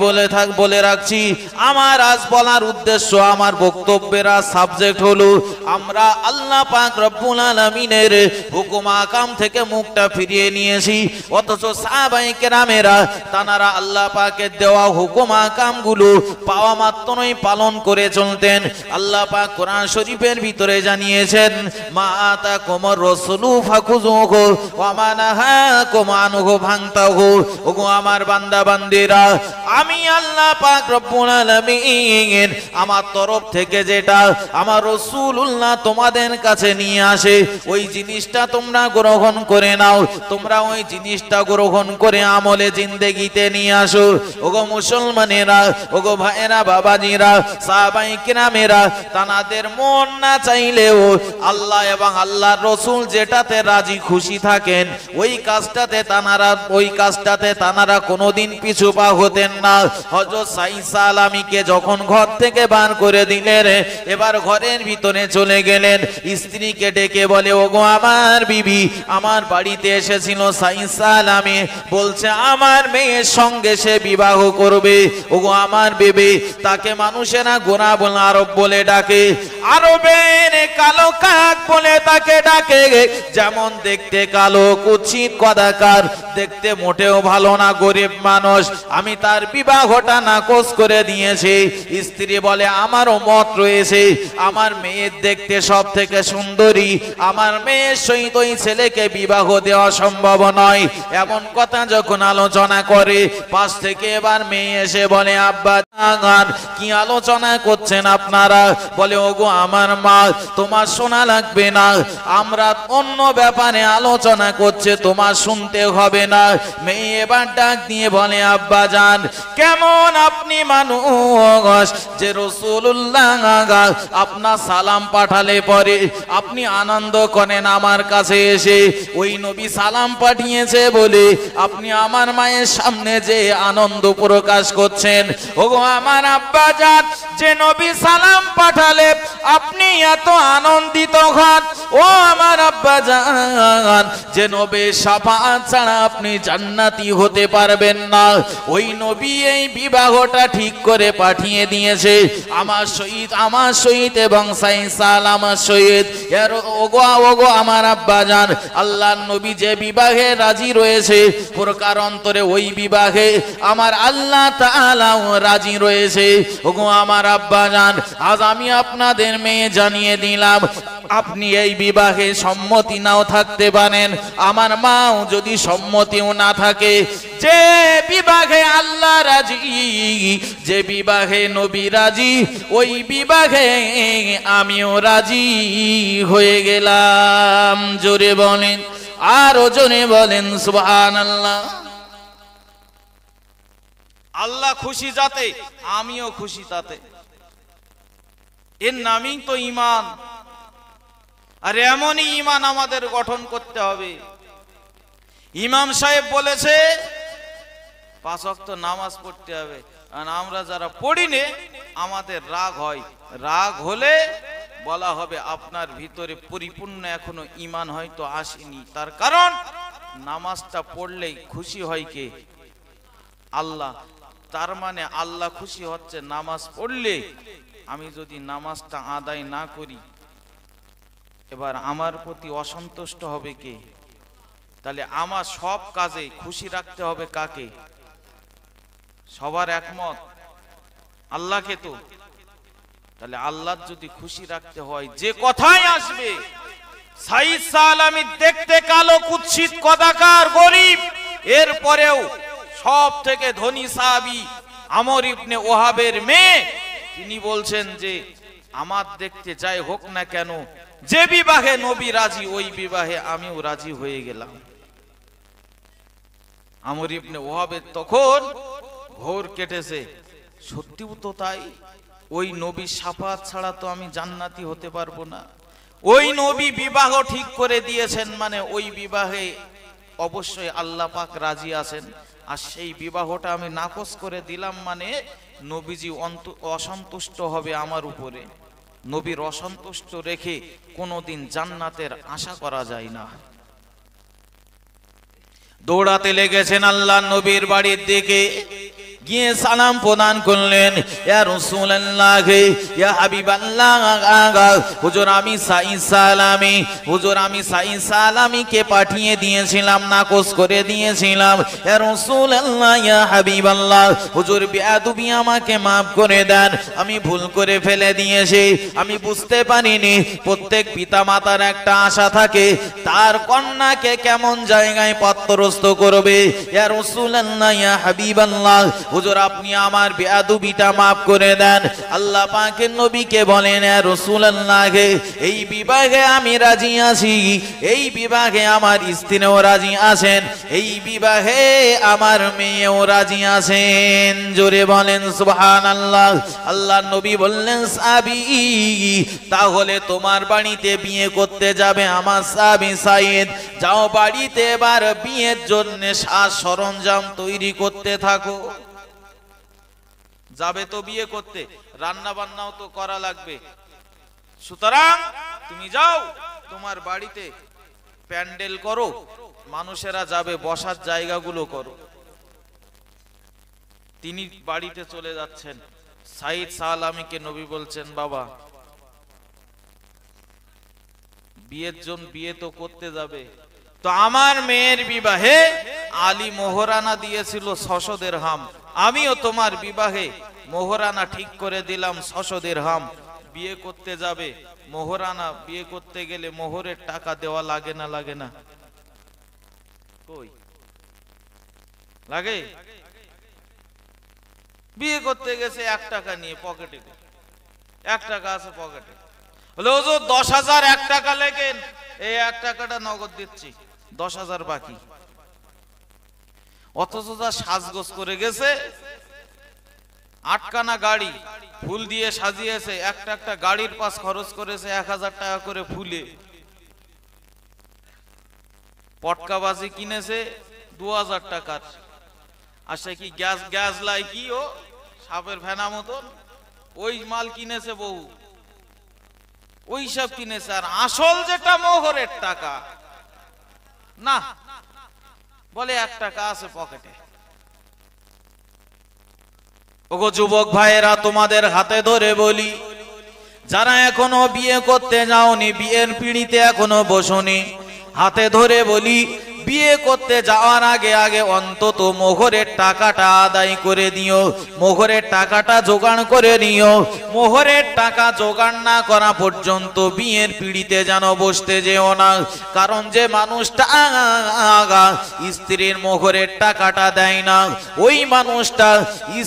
বলে রাখছি, আমার আজ বলার উদ্দেশ্য, আমার বক্তব্যের সাবজেক্ট হলো, আমরা আল্লাহ পাক রব্বুল আলামিনের হুকুম আকাম থেকে মুখটা ফিরিয়ে নিয়েছি, অথচ সাহাবায়ে কেরামেরা তানারা আল্লাহ পাকের দেওয়া হুকুম আকাম গুলো পাওয়া মাত্রই পালন করে চলতেন। আল্লাহ পাক কোরআন শরীফের ভিতরে জানিয়েছেন, মা আতাকুমুর রাসূলু ফাখুযুহু ওয়া মা নাহাকুম আনহু ফান্তাহু। ওগো আমার বান্দা বান্দিরা, আমি আল্লাহ পাক রব্বুল আলামিন আমার তরফ থেকে যেটা আমার রাসূলুল্লাহ তোমাদের কাছে নিয়ে আসে, ওই জিনিসটা তোমরা গ্রহণ করে নাও, তোমরা ওই জিনিসটা গ্রহণ করে আমলে জিন্দেগিতে নিয়ে আসো। ওগো মুসলমানেরা, ওগো ভাইরা বাবাজিরা, সাহাবায়ে কেরামেরা তানাদের মন না চাইলেও আল্লাহ এবং আল্লাহর রাসূল যেটাতে রাজি খুশি থাকেন, ওই কাজটাতে তানারা কোনোদিন পিছু পা হতেন না। হযরত সাঈদ সালামীকে যখন ঘর থেকে বার করে দিলেন, এবার ঘরের ভিতরে চলে গেলেন, স্ত্রীকে ডেকে বলে, ওগো আমার বিবি, আমার বাড়িতে এসেছিল সাঈদ সালামী, বলছে আমার মেয়ের সঙ্গে সে বিবাহ করবে। ওগো আমার বিবি, তাকে মানুষেরা গোনা বলে আরব বলে ডাকে, আরবের কালো কাক বলে তাকে ডাকে। যেমন দেখতে কালো, কুৎসিত কদাকার, দেখতে মোটেও ভালো না, গরিব মানুষ, আমি তার বিবাহটা নাকচ করে দিয়েছি। স্ত্রী বলে, আমারও মত রয়েছে, আমার মেয়ের দেখতে সব থেকে সুন্দরী, আমার মেয়ের সহিত ওই ছেলেকে বিবাহ দেওয়া সম্ভব নয়। এমন কথা যখন আলোচনা করে, পাশ থেকে এবার মেয়ে এসে বলে, আব্বা কি আলোচনা করছেন আপনারা? বলে, ওগো আমার মা, তোমার শোনা লাগবে না, আমরা অন্য ব্যাপারে আলোচনা করছে, তোমার শুনতে হবে না। মেয়ে এবার ডাক দিয়ে বলে, আব্বা জান, কেমন আপনি মানুষ যে রাসূলুল্লাহ আপনার সালাম পাঠালে পরে আপনি আনন্দ করেন আমার কাছে এসে, ওই নবী সালাম পাঠিয়েছে বলে আপনি আমার মায়ের সামনে যে আনন্দ প্রকাশ করছেন। ওগো আমার আব্বা জান, যে নবী সালাম পাঠালে আপনি এত আনন্দিত হন, ও আমার আব্বা জান, যে নবীর শাফাআত ছাড়া আপনি জান্নাতি হতে পারবেন না, ওই নবী এই বিবাহটা ঠিক করে পাঠিয়ে দিয়েছে আমার সহিত এবং সাঈদ সালামার সহিত। ওগো আমার আব্বা জান, আল্লাহর নবী যে বিবাহে রাজি রয়েছে, প্রকার অন্তরে ওই বিবাহে আমার আল্লাহ তাআলাও রাজি রয়েছে। ওগো আমার আব্বা জান, আজ আমি আপনাদের মেয়ে জানিয়ে দিলাম, আপনি এই বিবাহে সম্মতি নাও থাকতে পারেন, আমার মাও যদি সম্মতিও না থাকে, যে বিবাহে আল্লাহ রাজি, যে বিবাহে নবী রাজি, ওই বিবাহে আমিও রাজি হয়ে গেলাম। জোরে বলেন, আরো জোরে বলেন সুবহানাল্লাহ। আল্লাহ খুশি যাতে, আমিও খুশি তাতে, এর নামই তো ঈমান। আর এমনই ঈমান আমাদের গঠন করতে হবে। ইমাম সাহেব বলেছে 5 ওয়াক্ত নামাজ পড়তে হবে, আর আমরা যারা পড়ি না আমাদের রাগ হয়। রাগ হলে বলা হবে আপনার ভিতরে পরিপূর্ণ এখনো ঈমান হয়তো আসেনি। তার কারণ নামাজটা পড়লেই খুশি হয় কে? আল্লাহ। তার মানে আল্লাহ খুশি হচ্ছে নামাজ পড়লে। আমি যদি নামাজটা আদায় না করি, এবার আমার প্রতি অসন্তুষ্ট হবে কে? তাহলে আমার সব কাজে খুশি রাখতে হবে কাকে? সবার একমত আল্লাহকে তো। তাহলে আল্লাহ যদি খুশি রাখতে হয়, যে কথাই আসবে, সাঈদ সালামী দেখতে কালো, কুৎসিত কদাকার, গরিব, এরপরেও সব থেকে ধনী সাহাবী আমর ইবনে ওহাবের মেয়ে, তিনি বলছেন যে আমার দেখতে যাই হোক না কেন, যে বিবাহে নবী রাজি, ওই বিবাহে আমিও রাজি হয়ে গেলাম। আমর ইবনে ওহাবের তখন ঘোর কেটেছে, সত্যিও তো তাই, ওই নবীর শাফাআত ছাড়া তো আমি জান্নাতি হতে পারবো না। ওই নবী বিবাহ ঠিক করে দিয়েছেন, মানে ওই বিবাহে অবশ্যই আল্লাহ পাক রাজি আছেন। আর সেই বিবাহটা আমি নাকচ করে দিলাম, মানে নবীজি অসন্তুষ্ট হবে আমার উপরে। নবীর অসন্তুষ্ট রেখে কোনোদিন জান্নাতের আশা করা যায় না। দৌড়াতে লেগেছেন আল্লাহ নবীর বাড়ির দিকে, গিয়ে সালাম প্রদান করলেন, ইয়া রাসূলুল্লাহ, ইয়া হাবিবাল্লাহ, হুজুর আমি সাঈদ সালামী, হুজুর আমি সাঈদ সালামীকে পাঠিয়ে দিয়েছিলাম, নাকচ করে দিয়েছিলাম। ইয়া রাসূলুল্লাহ, ইয়া হাবিবাল্লাহ, হুজুর বেয়াদবি আমাকে maaf করে দেন, আমি ভুল করে ফেলে দিয়েছি, আমি বুঝতে পারিনি। প্রত্যেক পিতামাতার একটা আশা থাকে, তার কন্যাকে কেমন জায়গায় পাত্রস্থ করবে। ইয়া রাসূলুল্লাহ, ইয়া হাবিবাল্লাহ, হুজুর আপনি আমার বেয়াদবিটা maaf করে দেন। আল্লাহ পাকের নবীকে বলেন, ইয়া রাসূলুল্লাহ, এই বিবাহে আমি রাজি আছি, এই বিবাহে আমার স্ত্রীও রাজি আছেন, এই বিবাহে আমার মেয়েও রাজি আছেন। জোরে বলেন সুবহানাল্লাহ। আল্লাহ নবী বললেন, সাবি, তাহলে তোমার বাড়িতে বিয়ে করতে যাবে আমার সাহাবী সাঈদ, যাও বাড়িতে এবার বিয়ের জন্য সাজ সরঞ্জাম তৈরি করতে থাকো। যাবে তো বিয়ে করতে, রান্না বান্নাও তো করা লাগবে। সুতরাং তুমি যাও, তোমার বাড়িতে প্যান্ডেল করো, মানুষেরা যাবে, বসার জায়গাগুলো করো। তিনি বাড়িতে চলে যাচ্ছেন। সাইদ সালামিকে নবী বলছেন, বাবা বিয়ে তো করতে যাবে, তো আমার মেয়ের বিবাহে আলী মোহরানা দিয়েছিল 600 দিরহাম, আমিও তোমার বিবাহে মোহরানা ঠিক করে দিলাম 600 দিরহাম। বিয়ে করতে যাবে, মোহরানা বিয়ে করতে গেলে মোহরের টাকা দেওয়া লাগে না? লাগে না? কই লাগে? বিয়ে করতে গেছে 1 টাকা নিয়ে পকেটে, 1 টাকা আছে পকেটে, বলে হুজুর 10,000 1 টাকা লেখেন, এই 1 টাকাটা নগদ দিচ্ছি, 10,000 বাকি। অথচ যা সাজগোজ করে গেছে, 8খানা গাড়ি ফুল দিয়ে সাজিয়েছে, একটা গাড়ির পাশ খরচ করেছে 1000 টাকা করে ফুলে। পটকাবাজি কিনেছে 2000 টাকার। আসে কি গ্যাস লাই কি ও সাপের ফেনা মতন, ওই মাল কিনেছে বহু, ওই সব কিনেছে। আর আসল যেটা মোহরের টাকা না, বলে 1 টাকা আছে পকেটে। ওগো যুবক ভাইয়েরা, তোমাদের হাতে ধরে বলি, যারা এখনো বিয়ে করতে যাওনি, বিয়ের পিঁড়িতে এখনো বসোনি, হাতে ধরে বলি, বিয়ে করতে যাওয়ার আগে অন্তত মোহরের টাকাটা আদায় করে দিও, মোহরের টাকাটা জোগাড় করে নিও। মোহরের টাকা জোগাড় না করা পর্যন্ত বিয়ের পিঁড়িতে যেন বসতে যেও না। কারণ যে মানুষটা স্ত্রীর মোহরের টাকাটা দেয় না, ওই মানুষটা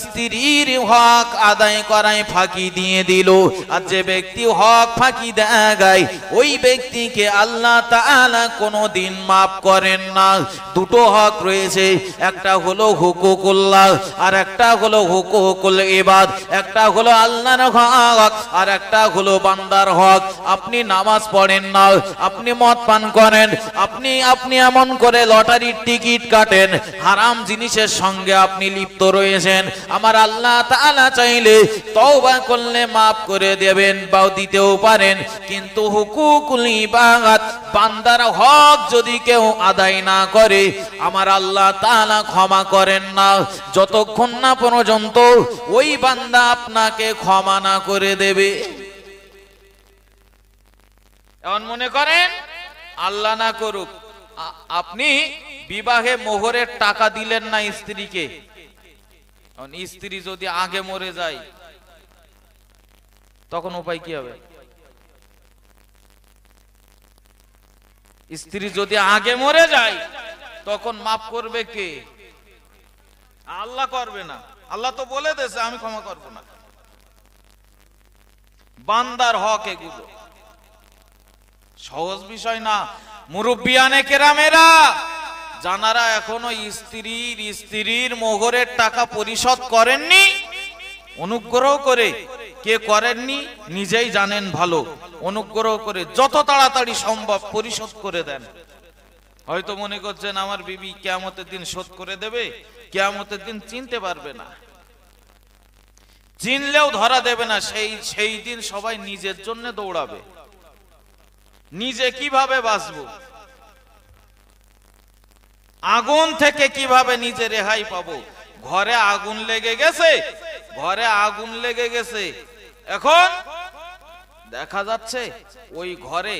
স্ত্রীর হক আদায় করায় ফাঁকি দিয়ে দিল। আর যে ব্যক্তি হক ফাঁকি দেয়, ওই ব্যক্তিকে আল্লাহ তাআলা কোনোদিন মাফ করেন না। দুটো হক রয়েছে, একটা হলো হুকুকুল্লাহ আর একটা হলো হুকুকুল ইবাদ। একটা হলো আল্লাহর হক আর একটা হলো বান্দার হক। আপনি নামাজ পড়েন না, আপনি মদ পান করেন, আপনি এমন করে লটারির টিকিট কাটেন, হারাম জিনিসের সঙ্গে আপনি লিপ্ত রয়েছেন। আমার আল্লাহ তাআলা চাইলে তওবা করলে মাফ করে দেবেন বা দিতেও পারেন, কিন্তু হুকুকুল ইবাদ, বান্দার হক যদি কেউ আদায় না করে, আমার আল্লাহ তাআলা ক্ষমা করেন না, যতক্ষণ না পর্যন্ত ওই বান্দা আপনাকে ক্ষমা না করে দেবে। এমন মনে করেন, আল্লাহ না করুক, আপনি বিবাহে মোহরের টাকা দিলেন না স্ত্রীকে, স্ত্রী যদি আগে মরে যায় তখন উপায় কি হবে? স্ত্রী যদি আগে মরে যায় তখন মাফ করবে কে? আল্লাহ করবে না। আল্লাহ তো বলে দিয়েছে আমি ক্ষমা করব না। বান্দার হক এগুলো সহজ বিষয় না। মুরব্বিয়ানে কেরামেরা, জানারা এখনো স্ত্রীর মোহরের টাকা পরিশোধ করেননি, অনুগ্রহ করে, কে করেননি নিজেই জানেন ভালো, অনুগ্রহ করে যত তাড়াতাড়ি সম্ভব পরিশোধ করে দেন। হয়তো মনে করছেন আমার বিবি কিয়ামতের দিন শোধ করে দেবে, কিয়ামতের দিন চিনতে পারবে না, চিনলেও ধরা দেবে না। সেই দিন সবাই নিজের জন্য দৌড়াবে, নিজে কিভাবে বাঁচবো, আগুন থেকে কিভাবে নিজে রেহাই পাবো। ঘরে আগুন লেগে গেছে, ঘরে আগুন লেগে গেছে, এখন দেখা যাচ্ছে ওই ঘরে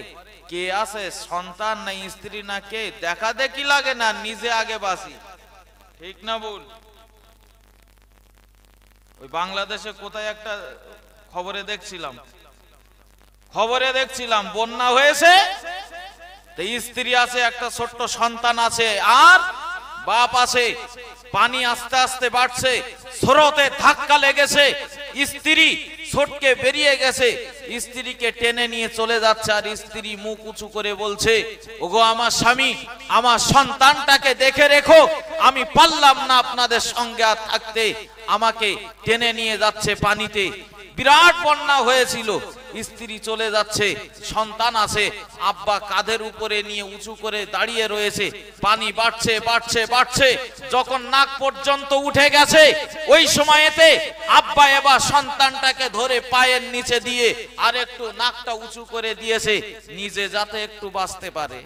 কে আছে, সন্তান না স্ত্রী না কে, দেখা দেখি লাগে না, নিজে আগে বাঁচি। ঠিক না বল? ওই বাংলাদেশে কোথায় একটা খবরে দেখছিলাম বন্যা হয়েছে, স্ত্রী আছে, একটা ছোট্ট সন্তান আছে, আর বাপ আছে। পানি আস্তে আস্তে বাড়ছে, স্রোতে ধাক্কা লেগেছে, স্ত্রী ছোটকে বেরিয়ে গেছে, স্ত্রীকে টেনে নিয়ে চলে যাচ্ছে। আর স্ত্রী মুখ উঁচু করে বলছে, ওগো আমার স্বামী, আমার সন্তানটাকে দেখে রেখো, আমি পারলাম না আপনাদের সঙ্গে আর থাকতে, আমাকে টেনে নিয়ে যাচ্ছে পানিতে। বিরাট বন্যা হয়েছিল, স্ত্রী চলে যাচ্ছে, সন্তান আছে, আব্বা কাঁধের উপরে নিয়ে উঁচু করে দাঁড়িয়ে রয়েছে, পানি বাড়ছে বাড়ছে বাড়ছে, যখন নাক পর্যন্ত উঠে গেছে ওই সময়তে আব্বা এবার সন্তানটাকে ধরে পায়ের নিচে দিয়ে আর একটু নাকটা উঁচু করে দিয়েছে, নিজে যাতে একটু বাঁচতে পারে।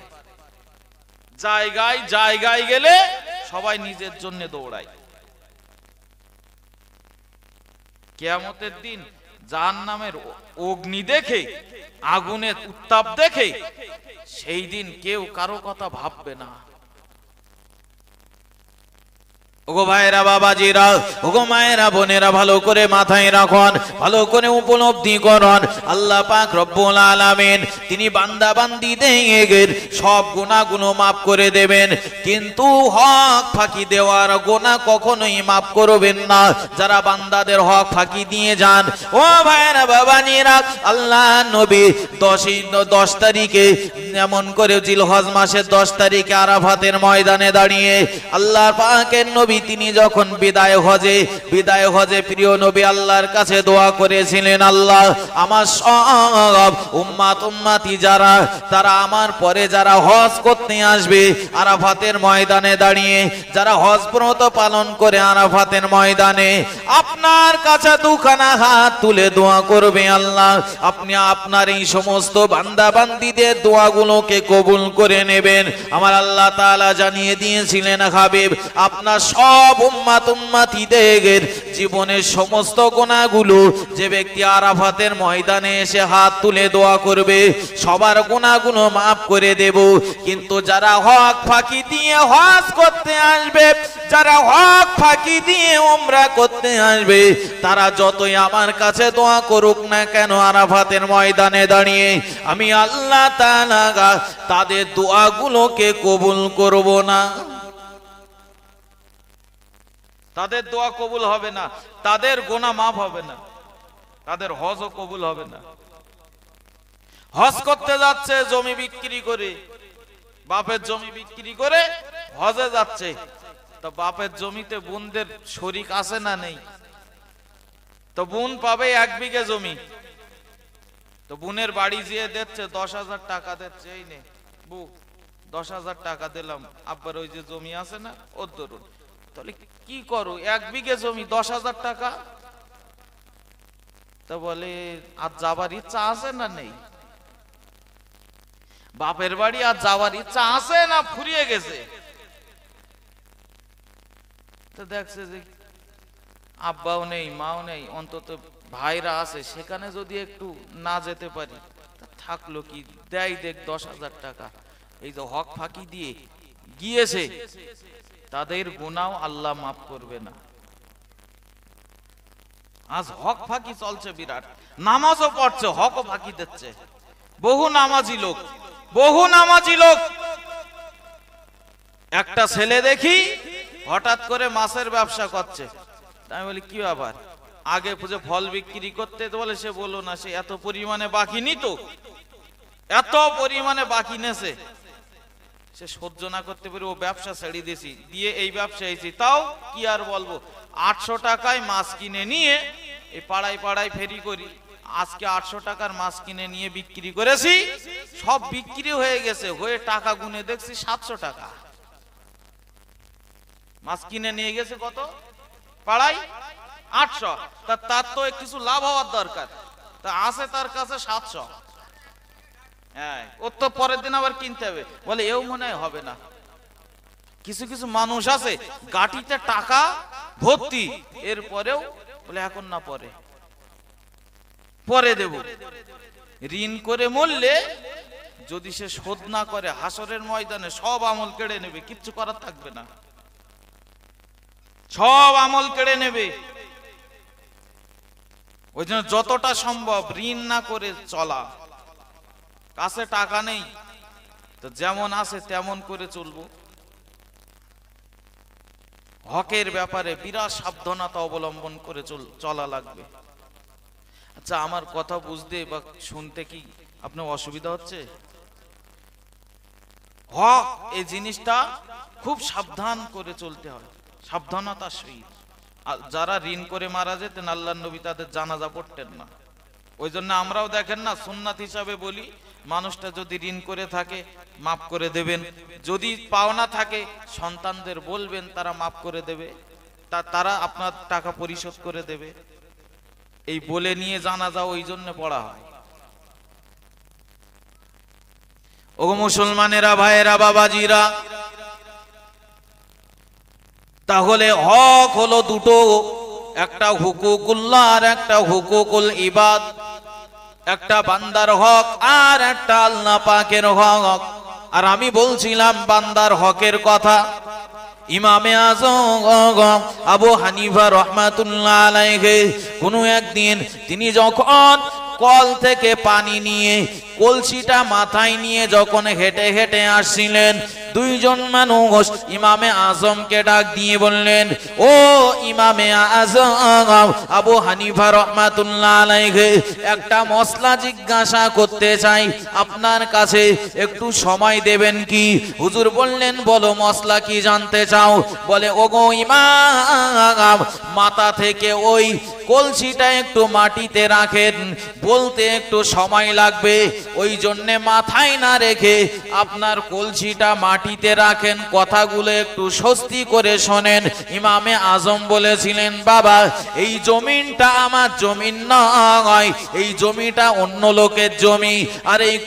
জায়গায় জায়গায় গেলে সবাই নিজের জন্য দৌড়ায়। কিয়ামতের দিন জাহান্নামের অগ্নি দেখে, আগুনের উত্তাপ দেখে, সেই দিন কেউ কারো কথা ভাববে না। ওগো ভাইরা, বাবাজিরা, ওগো মায়েরা, বোনেরা, ভালো করে মাথায় রাখুন, ভালো করে উপলব্ধি করুন, আল্লাহ পাক রব্বুল আলামিন তিনি বান্দা বান্দীদের সব গুনাহগুলো maaf করে দেবেন, কিন্তু হক ফাঁকি দেওয়ার গুনাহ কখনোই maaf করবেন না। যারা বান্দাদের হক ফাঁকি দিয়ে যান, ও ভাইরা, বাবাজিরা, আল্লাহ নবী 10 তারিখে এমন করে জিলহজ মাসের 10 তারিখে আরাফাতের ময়দানে দাঁড়িয়ে আল্লাহর পাকের নবী তিনি যখন বিদায় হজে প্রিয় নবী আল্লাহর কাছে দোয়া করেছিলেন, আল্লাহ আমার সব উম্মতি যারা, তারা আমার পরে যারা হজ করতে আসবে আরাফাতের ময়দানে দাঁড়িয়ে, যারা হজ ব্রত পালন করে আরাফাতের ময়দানে আপনার কাছে দুখানা হাত তুলে দোয়া করবে, আল্লাহ আপনি আপনার এই সমস্ত বান্দা বান্দীদের দোয়াগুলোকে কবুল করে নেবেন। আমার আল্লাহ তাআলা জানিয়ে দিয়েছিলেন, হাবিব আপনার সব উম্মতিদের জীবনের সমস্ত গুনাহগুলো যে ব্যক্তি আরাফাতের ময়দানে এসে হাত তুলে দোয়া করবে সবার গুনাহগুলো maaf করে দেব। কিন্তু যারা হক ফাঁকি দিয়ে হজ করতে আসবে, যারা হক ফাঁকি দিয়ে উমরা করতে আসবে, তারা যতই আমার কাছে দোয়া করুক না কেন আরাফাতের ময়দানে দাঁড়িয়ে, আমি আল্লাহ তাআলা তাদের দোয়াগুলোকে কবুল করব না। তাদের দোয়া কবুল হবে না, তাদের গুনাহ maaf হবে না, তাদের হজও কবুল হবে না। হজ করতে যাচ্ছে জমি বিক্রি করে, বাপের জমি বিক্রি করে হজে যাচ্ছে, তো বাপের জমিতে বোনদের শরীক আছে না নেই? তো বোন পাবে 1 বিঘে জমি, তো বোনের বাড়ি যেয়ে দিচ্ছে 10,000 টাকা দিচ্ছে, এই নে বউ 10,000 টাকা দিলাম, আব্বার ওই যে জমি আছে না ওর ধরুন। তাহলে কি করো, 1 বিঘে জমি 10,000 টাকা, তো বলে আর যাবার ইচ্ছা আছে না নেই? বাপের বাড়ি আর যাওয়ার ইচ্ছা আছে না ফুরিয়ে গেছে? তো দেখছে যে আব্বাও নেই, মাও নেই, অন্তত ভাইরা আছে, সেখানে যদি একটু না যেতে পারি থাকলো কি, দেয় দেখ 10,000 টাকা। এই যে হক ফাঁকি দিয়ে গিয়েছে, তাদের গুনাহ আল্লাহ maaf করবে না। আজ হক ফাঁকি চলছে বিরাট, নামাজও পড়ছে, হকও ফাঁকি দিচ্ছে। বহু নামাজি লোক, একটা ছেলে দেখি হঠাৎ করে মাছের ব্যবসা করছে, আমি বলি কি ব্যাপার? আগে পুজো ফল বিক্রি করতে, তো বলে সে বলো না, সে এত পরিমাণে বাকি নিত, এত পরিমাণে বাকি নেছে, সে সহ্য না করতে পারে ও ব্যবসা ছেড়ে দিয়েছি, দিয়ে এই ব্যবসা এসেছি। তাও কি আর বলবো, 800 টাকায় মাছ কিনে নিয়ে এই পাড়ায় পাড়ায় ফেরি করি, আজকে 800 টাকার মাছ কিনে নিয়ে বিক্রি করেছি, সব বিক্রি হয়ে গেছে, হয়ে টাকা গুনে দেখছি 700 টাকা। মাছ কিনে নিয়ে গেছে কত? পাড়ায় 800, তার তো কিছু লাভ হওয়ার দরকার, তা আছে তার কাছে 700। হ্যাঁ, ওর তো পরের দিন আবার কিনতে হবে, বলে এও মনে হয় হবে না। কিছু কিছু মানুষ আছে গাটিতে টাকা ভর্তি, এরপরেও বলে এখন না, পরে দেব। ঋণ করে মরলে যদি সে শোধ না করে, হাসরের ময়দানে সব আমল কেড়ে নেবে, কিচ্ছু করার থাকবে না, সব আমল কেড়ে নেবে। ওই জন্য যতটা সম্ভব ঋণ না করে চলা। কাছে টাকা নেই তো যেমন আছে তেমন করে চলবো। হকের ব্যাপারে বিরাট সাবধানতা অবলম্বন করে চলা লাগবে। আচ্ছা, আমার কথা বুঝতে বা শুনতে কি আপনার অসুবিধা হচ্ছে? হক এই জিনিসটা খুব সাবধান করে চলতে হয়, সাবধানতার সহিত। যারা ঋণ করে মারা যেতেন আল্লাহর নবী তাদের জানাজা পড়তেন না, ওই জন্য আমরাও দেখেন না সুন্নাত হিসাবে বলি, মানুষটা যদি ঋণ করে থাকে মাফ করে দেবেন, যদি পাওনা থাকে সন্তানদের বলবেন তারা মাফ করে দেবে, তারা আপনার টাকা পরিশোধ করে দেবে। এই বলে নিয়ে জানাজা ওই জন্য পড়া হয়। ও মুসলমানেরা, ভাইয়েরা, বাবাজিরা, তাহলে হক হলো দুটো, একটা হুকুকুল্লাহ আর একটা হুকুকুল ইবাদ। একটা বান্দার হক আর একটা আল্লাহ পাকের হক। আর আমি বলছিলাম বান্দার হকের কথা। ইমামে আযম আবু হানিফা রাহমাতুল্লাহ আলাইহি কোনো একদিন তিনি যখন কল থেকে পানি নিয়ে কলসিটা মাথায় নিয়ে যখন হেঁটে হেঁটে আসছিলেন, দুইজন মানুষ ইমামে আজমকে ডাক দিয়ে বললেন, ও ইমামে আজম আবু হানিফা রাহমাতুল্লাহ আলাইহি, একটা মসলা জিজ্ঞাসা করতে চাই আপনার কাছে, একটু সময় দেবেন কি? হুজুর বললেন, বলো মসলা কি জানতে চাও? বলে, ওগো ইমাম, মাথা থেকে ওই কলসিটা একটু মাটিতে রাখেন, বলতে একটু সময় লাগবে, ওই জন্যে মাথায় না রেখে আপনার কলসিটা মাটিতে রাখেন, কথাগুলো একটু স্বস্তি করে শোনেন। ইমামে আজম বলেছিলেন, বাবা এই জমিনটা আমার জমিন নয়, এই জমিটা অন্য লোকের জমি, আর এই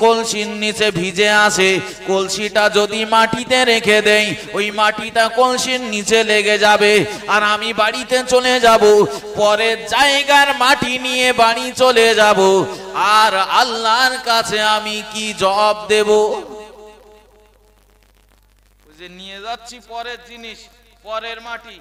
কলসির নিচে ভিজে আছে, কলসিটা যদি মাটিতে রেখে দেই ওই মাটিটা কলসির নিচে লেগে যাবে, আর আমি বাড়িতে চলে যাব, পরের জায়গার মাটি নিয়ে বাড়ি চলে যাব, আর আল্লাহর কাছে আমি কি জবাব দেব? যে নিয়ে যাচ্ছি পরের জিনিস, পরের মাটি,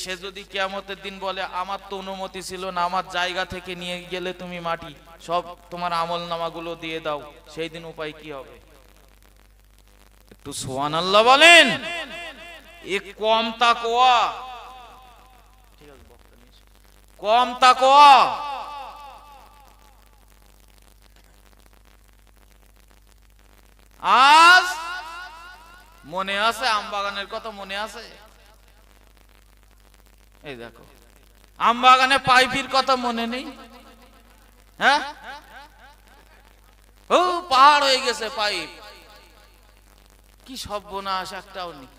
সে যদি কিয়ামতের দিন বলে আমার তো অনুমতি ছিল না, আমার জায়গা থেকে নিয়ে গেলে তুমি মাটি, সব তোমার আমলনামাগুলো দিয়ে দাও, সেই দিন উপায় কি হবে? একটু সুবহানাল্লাহ বলেন। এ কম তাকওয়া, কম তাকওয়া। আজ মনে আছে আমবাগানের কথা? মনে আছে? এই দেখো আমবাগানে পাইপির কথা মনে নেই? হ্যাঁ, ও পাহাড় হয়ে গেছে পাইপ, কি সর্বনাশ, একটাও নেই।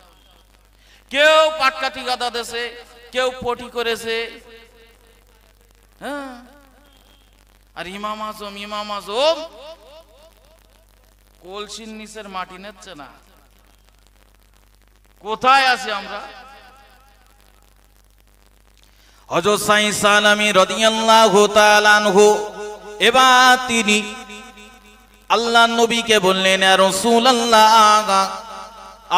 কেউ পাটকাঠি গাদা দেছে, কেউ পটি করেছে। হ্যাঁ, আর ইমাম আজম কলসির নিচের মাটি নেচ্ছে না। কোথায় আছি আমরা? হযরত সাইদ সালামী রাদিয়াল্লাহু তাআলা আনহু এবার তিনি আল্লাহর নবীকে বললেন, ইয়া রাসূলুল্লাহ,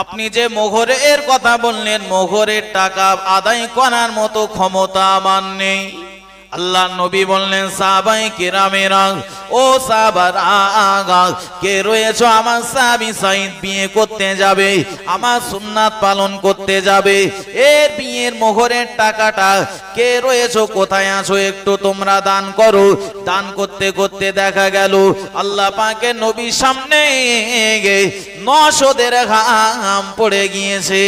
আপনি যে মোহরের কথা বললেন, মোহরের টাকা আদায় করার মতো ক্ষমতা আমার নেই। আল্লাহ নবী বললেন, সাহাবায়ে কেরামেরা, ও সাহাবারা, কে রয়েছে আমার সাহাবী সাইদ বিয়ে করতে যাবে, আমার সুন্নাত পালন করতে যাবে, এর বিয়ের মোহরের টাকাটা কে রয়েছে, কোথায় আছো, একটু তোমরা দান করো। দান করতে করতে দেখা গেল আল্লাহ পাকের নবীর সামনে 900 দিরহাম পড়ে গিয়েছে।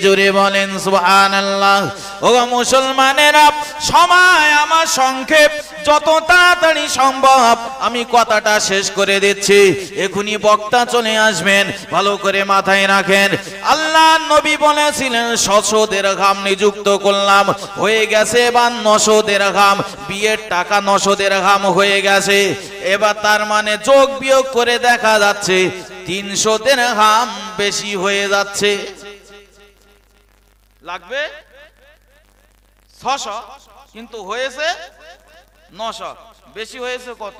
জোরে বলেন সুবহানাল্লাহ। ও মুসলমানেরা, সময় আমার সংক্ষেপ, যত তাড়াতাড়ি সম্ভব আমি কথাটা শেষ করে দিচ্ছি, এখনই বক্তা চলে আসবেন, ভালো করে মাথায় রাখেন। আল্লাহ নবী বলেছিলেন 600 দিরহাম নিযুক্ত করলাম, হয়ে গেছে এবার 900 দিরহাম, বিয়ের টাকা 900 দিরহাম হয়ে গেছে। এবার তার মানে যোগ বিয়োগ করে দেখা যাচ্ছে 300 দিরহাম বেশি হয়ে যাচ্ছে। লাগবে 600, কিন্তু হয়েছে 900, বেশি হয়েছে কত?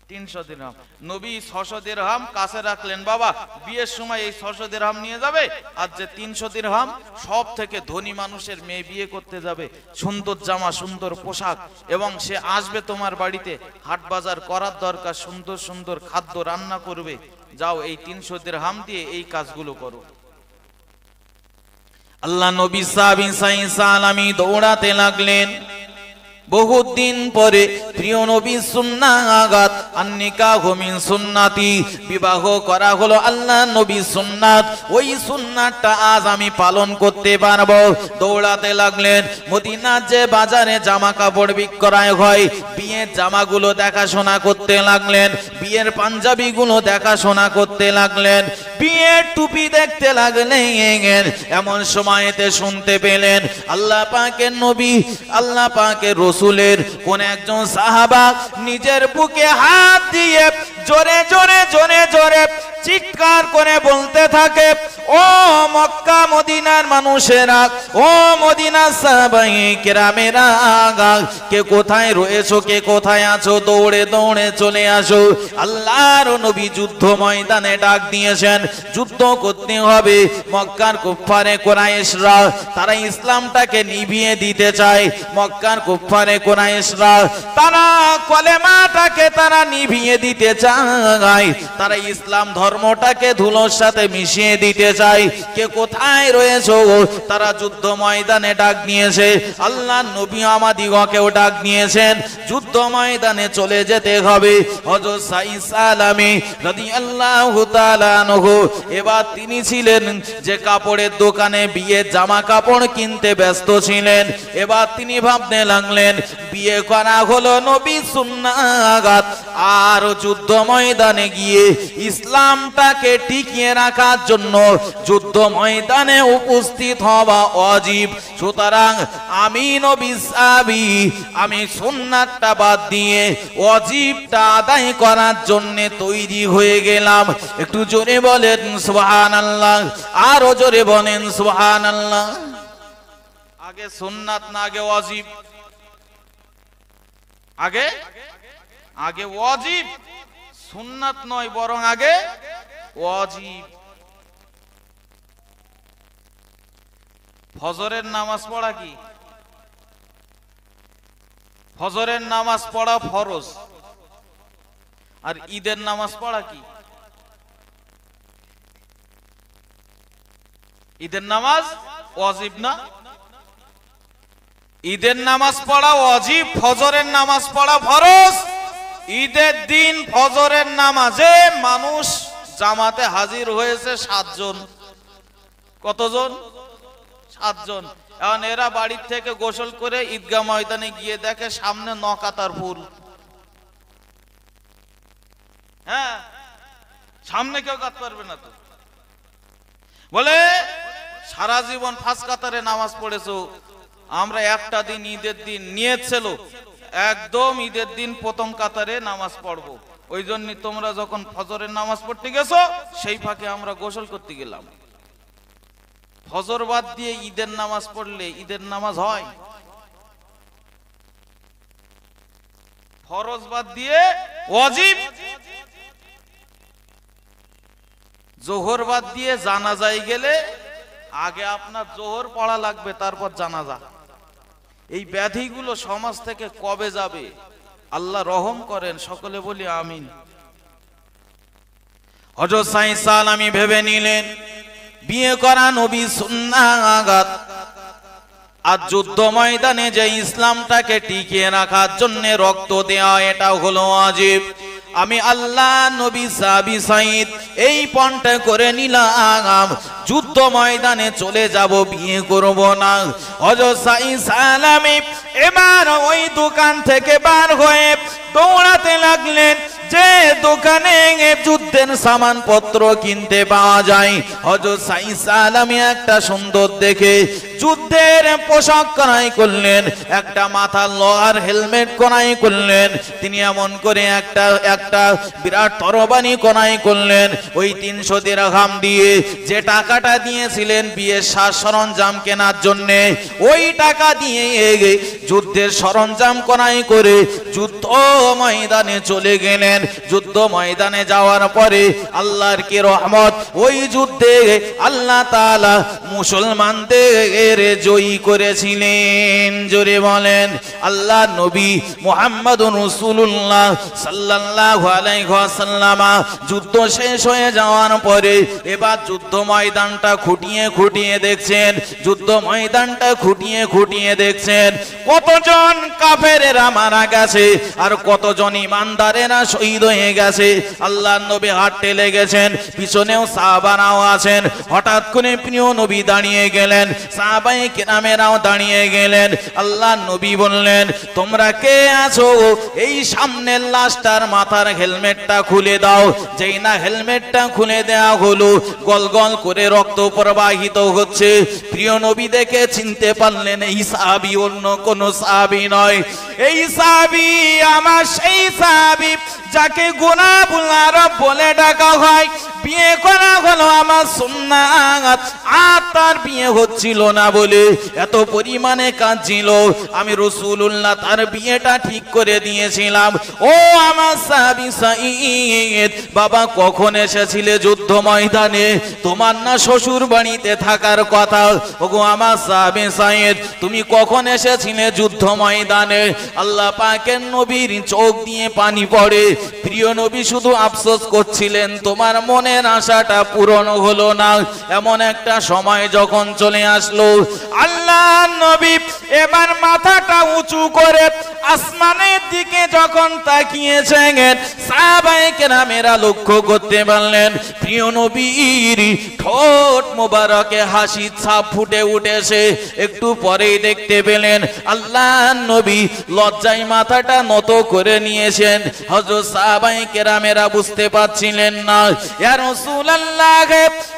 300 দিরহাম। নবী 600 দিরহাম কাছে রাখলেন, বাবা বিয়ের সময় এই 600 দিরহাম নিয়ে যাবে, আর যে 300 দিরহাম সব থেকে ধনী মানুষের মেয়ে বিয়ে করতে যাবে, সুন্দর জামা, সুন্দর পোশাক, এবং সে আসবে তোমার বাড়িতে, হাট বাজার করার দরকার, সুন্দর সুন্দর খাদ্য রান্না করবে, যাও এই 300 দিরহাম দিয়ে এই কাজগুলো করো। আল্লাহ নবী সাহাবী সাইদ সালামী দৌড়াতে লাগলেন, বহুত দিন পরে প্রিয় নবীর সুন্নাত আন-নিকাহু মিন সুন্নাতি, বিবাহ করা হলো আল্লাহ নবীর সুন্নাত। ওই সুন্নাতটা আজ আমি পালন করতে পারবো। দৌড়াতে লাগলেন। মদিনার যে বাজারে জামা কাপড় বিক্রয় হয়, বিয়ের জামাগুলো দেখাশোনা করতে লাগলেন, বিয়ের পাঞ্জাবিগুলো দেখাশোনা করতে লাগলেন, বিয়ের টুপি দেখতে লাগলেন। এমন সময়তে শুনতে পেলেন আল্লাহ পাকের নবী, আল্লাহ পাকের রাসূলের কোন একজন সাহাবা নিজের বুকে হাত দিয়ে জোরে জোরে জোরে জোরে চিৎকার করে বলতে থাকে, ও মক্কা মদিনার মানুষেরা, ও মদিনার সাহাবায়ে কেরামেরা, কে কোথায় রয়েছো, কে কোথায় আছো, দৌড়ে দৌড়ে চলে আসো। আল্লাহর নবী যুদ্ধ ময়দানে ডাক দিয়েছেন, যুদ্ধ করতে হবে। মক্কার কুফারে কুরাইশরা তারা ইসলামটাকে নিভিয়ে দিতে চায়। মক্কার কুফারে কুরাইশরা তারা কলেমাটাকে তারা নিভিয়ে দিতে চায়, তারা ইসলাম ধর্মটাকে ধুলোর সাথে মিশিয়ে দিতে চায়। কে কোথায় রয়েছো? তারা যুদ্ধ ময়দানে ডাক নিয়েছে। আল্লাহ নবী আমাদিগকেও ডাক নিয়েছেন, যুদ্ধ ময়দানে চলে যেতে হবে। হযরত সাঈদ সালামী রাদিয়াল্লাহু তাআলা আনহু, এবার তিনি ছিলেন যে কাপড়ের দোকানে বিয়ের জামা কাপড় কিনতে ব্যস্ত ছিলেন। এবার তিনি ভাবতে লাগলেন, বিয়ে করা হলো নবীর সুন্নাত, আর যুদ্ধ ময়দানে গিয়ে ইসলামটাকে টিকিয়ে রাখার জন্য যুদ্ধ ময়দানে উপস্থিত হওয়া ওয়াজিব। সুতরাং আমি নবী সাহাবী, আমি সুন্নাতটা বাদ দিয়ে ওয়াজিবটা আদায় করার জন্য তৈরি হয়ে গেলাম। একটু জোরে বলেন সুবহানাল্লাহ, আরো জোরে বলেন সুবহানাল্লাহ। আগে সুন্নাত না আগে ওয়াজিব? আগে আগে ওয়াজিব, সুন্নাত নয়, বরং আগে ওয়াজিব। ফজরের নামাজ পড়া কি? ফজরের নামাজ পড়া ফরজ, আর ঈদের নামাজ পড়া কি? ঈদের নামাজ ওয়াজিব না? ঈদের নামাজ পড়া ওয়াজিব, ফজরের নামাজ পড়া ফরজ। ঈদের দিন ফজরের নামাজে মানুষ জামাতে হাজির হয়েছে 7 জন। কতজন? 7 জন। এখন এরা বাড়ির থেকে গোসল করে ঈদগাহ ময়দানে গিয়ে দেখে সামনে 9 কাতার ফুল। হ্যাঁ, সামনে কেউ কাত পারবে না তো। বলে সারা জীবন 5 কাতারে নামাজ পড়েছো, আমরা একটা দিন ঈদের দিন নিয়ত ছিল একদম ঈদের দিন প্রথম কাতারে নামাজ পড়বো, ওই জন্য তোমরা যখন ফজরের নামাজ পড়তে গেছো সেই ফাঁকে আমরা গোসল করতে গেলাম। ফজর বাদ দিয়ে ঈদের নামাজ পড়লে ঈদের নামাজ হয়? ফরজ বাদ দিয়ে ওয়াজিব, জোহর বাদ দিয়ে জানাজায় গেলে আগে আপনার জোহর পড়া লাগবে, তারপর জানাজা। এই ব্যাধিগুলো সমাজ থেকে কবে যাবে? আল্লাহ রহম করেন, সকলে বলি আমিন। হযরত সাঈদ সালামী ভেবে নিলেন বিয়ে করা নবী সুন্নাত, আর যুদ্ধ ময়দানে যে ইসলামটাকে টিকিয়ে রাখার জন্য রক্ত দেওয়া, এটা হলো ওয়াজিব। আমি আল্লাহ নবী সাহাবী সাঈদ এই পণটা করে নিলাম, যুদ্ধ ময়দানে চলে যাব, বিয়ে করব না। হযরত সাঈদ সালামী এবার ওই দোকান থেকে বার হয়ে দৌড়াতে লাগলেন যে দোকানে যুদ্ধের সামানপত্র কিনতে পাওয়া যায়। হযরত সাঈদ সালামী একটা সুন্দর দেখে যুদ্ধের পোশাক ক্রয় করলেন, একটা মাথার লোহার হেলমেট ক্রয় করলেন, তিনি এমন করে একটা বিরাট তরবারি ক্রয় করলেন। ওই 300 দিরহাম দিয়ে যে টাকাটা দিয়েছিলেন বিয়ের সাজ সরঞ্জাম কেনার জন্য, ওই টাকা দিয়ে যুদ্ধের সরঞ্জাম ক্রয় করে যুদ্ধ ময়দানে চলে গেলেন। যুদ্ধ ময়দানে যাওয়ার পরে আল্লাহর কি রহমত, ওই যুদ্ধে আল্লাহ তাআলা মুসলমানদের বদরের জয়ী করেছিলেন। জোরে বলেন আল্লাহ নবী মুহাম্মদুর রাসূলুল্লাহ সাল্লাল্লাহু আলাইহি ওয়াসাল্লাম যুদ্ধ শেষ হয়ে যাওয়ার পরে এবার যুদ্ধ ময়দানটা খুঁটিয়ে খুঁটিয়ে দেখছেন, যুদ্ধ ময়দানটা খুঁটিয়ে খুঁটিয়ে দেখছেন কতজন কাফেরেরা মারা গেছে আর কতজন ইমানদারেরা শহীদ হয়ে গেছে। আল্লাহ নবী হাত টেলে গেছেন, পিছনেও সাহাবারাও আছেন। হঠাৎ করে প্রিয় নবী দাঁড়িয়ে গেলেন, সাহাবায়ে কেরামেরাও দাঁড়িয়ে গেলেন। আল্লাহ নবী বললেন, তোমরা কে আছো? এই সামনের লাশটার মাথার হেলমেটটা খুলে দাও। যেই না হেলমেটটা খুলে দেওয়া হলো, গল গল করে রক্ত প্রবাহিত হচ্ছে। প্রিয় নবী দেখে চিনতে পারলেন এই সাহাবী অন্য কোন সাহাবী নয়, এই সাহাবী আমার সেই সাহাবী যাকে গুনাবুল আরব বলে ডাকা হয়। বিয়ে করা হলো আমার সুন্নাত, আর তার বিয়ে হচ্ছিল না বলে এত পরিমাণে কাঁদছিল। আমি রাসূলুল্লাহ তার বিয়েটা ঠিক করে দিয়েছিলাম। ও আমার সাহাবী সাঈদ, বাবা কখন এসেছিলে যুদ্ধ ময়দানে? তোমার না শ্বশুর বাড়িতে থাকার কথা। ওগো আমার সাহাবী সাঈদ, তুমি কখন এসেছিলে যুদ্ধ ময়দানে? আল্লাহ পাকের নবীর চোখ দিয়ে পানি পড়ে। প্রিয় নবী শুধু আফসোস করছিলেন, তোমার মনের আশাটা পূরণ হলো না। এমন একটা সময় যখন চলে আসলো, আল্লাহ নবী এবার মাথাটা উঁচু করে আসমানের দিকে যখন তাকিয়েছেন, সাহাবায়ে কেরামেরা লক্ষ্য করতে পারলেন প্রিয় নবীর ঠোঁট মোবারকে হাসির ছাপ ফুটে উঠেছে। একটু পরেই দেখতে পেলেন আল্লাহ নবী লজ্জায় মাথাটা নত করে নিয়েছেন। হযরত সাহাবায়ে কেরামেরা বুঝতে পারছিলেন না, ইয়া রাসূলুল্লাহ,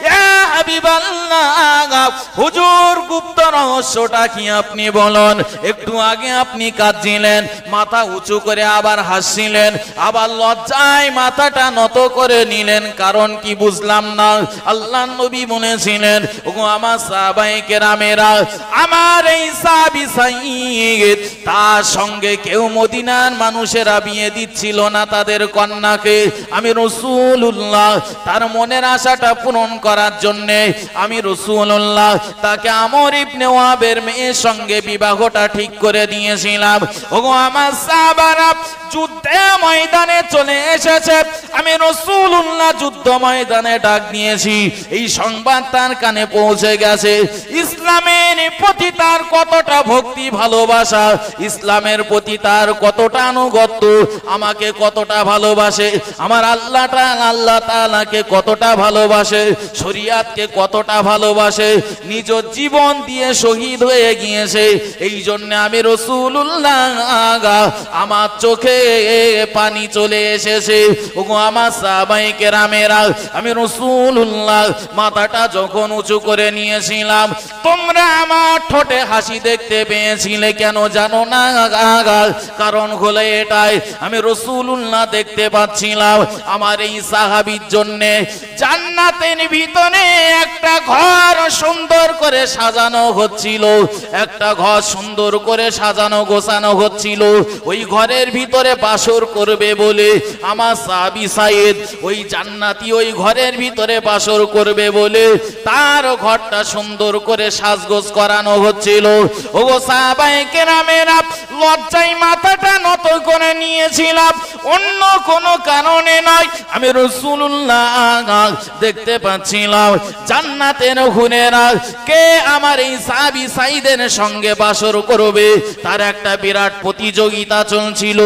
ইয়া হাবিবাল্লাহ, হুজুর গুপ্ত রহস্যটা কি আপনি বলুন। একটু আগে আপনি কাঁদছিলেন, মাথা উঁচু করে আবার হাসছিলেন, আবার লজ্জায় মাথাটা নত করে নিলেন, কারণ কি বুঝলাম না। আল্লাহ নবী বলেছিলেন, ওগো আমার সাহাবায়ে কেরামেরা, আমার এই সাহাবী সাঈদ তার সঙ্গে কেউ মদিনার মানুষেরা বিয়ে দিচ্ছিল না তাদের কন্যাকে। আমি রাসূলুল্লাহ তার মনের আশাটা পূরণ করার জন্য আমি রাসূলুল্লাহ তাকে আমর ইবনে ওয়াবের মেয়ের সঙ্গে বিবাহটা ঠিক করে দিয়েছিলাম। ওগো আমার সাহাবারা, যুদ্ধে ময়দানে চলে এসেছে, আমি রাসূলুল্লাহ যুদ্ধ ময়দানে ডাক দিয়েছি, এই সংবাদ তার কানে পৌঁছে গেছে। ইসলামের প্রতি তার কতটা ভক্তি ভালোবাসা, ইসলামের প্রতি তার কতটা আনুগত্য, আমাকে কতটা ভালোবাসে, আমার আল্লাহ তাআলাকে কতটা ভালোবাসে, শরীয়তকে কতটা ভালোবাসে, নিজ জীবন দিয়ে শহীদ হয়ে গিয়েছে। এই জন্য আমি রাসূলুল্লাহ আমার চোখে পানি চলে এসেছে। ওগো আমার সাহাবায়ে কেরামেরা, আমি রাসূলুল্লাহ মাথাটা যখন উঁচু করে নিয়েছিলাম, তোমরা আমার ঠোঁটে হাসি দেখতে পেয়েছিলে কেন জানো না? কারণ হলো এটাই, আমি রাসূলুল্লাহ দেখতে পাচ্ছিলাম আমার এই সাহাবীর জন্য জান্নাতের ভিতরে একটা ঘর সুন্দর করে সাজানো হচ্ছিল, একটা ঘর সুন্দর করে সাজানো গোছানো হচ্ছিল। ওই ঘরের ভিতরে বাসর করবে বলে আমার সাহাবী সাঈদ ওই জান্নাতি ওই ঘরের ভিতরে বাসর করবে বলে তার ঘরটা সুন্দর করে সাজগোজ করানো হচ্ছিল। ওগো সাহাবায়ে কেরামেরা, লজ্জায় মাথাটা নত করে নিয়েছিলাম, অন্য কোনো কারণে নয়। আমি রাসূলুল্লাহ দেখতে পাচ্ছিলাম জান্নাতের হুরেরা কে আমার এই সাহাবী সাঈদের সঙ্গে বাসর করবে, তার একটা বিরাট প্রতিযোগিতা চলছিল।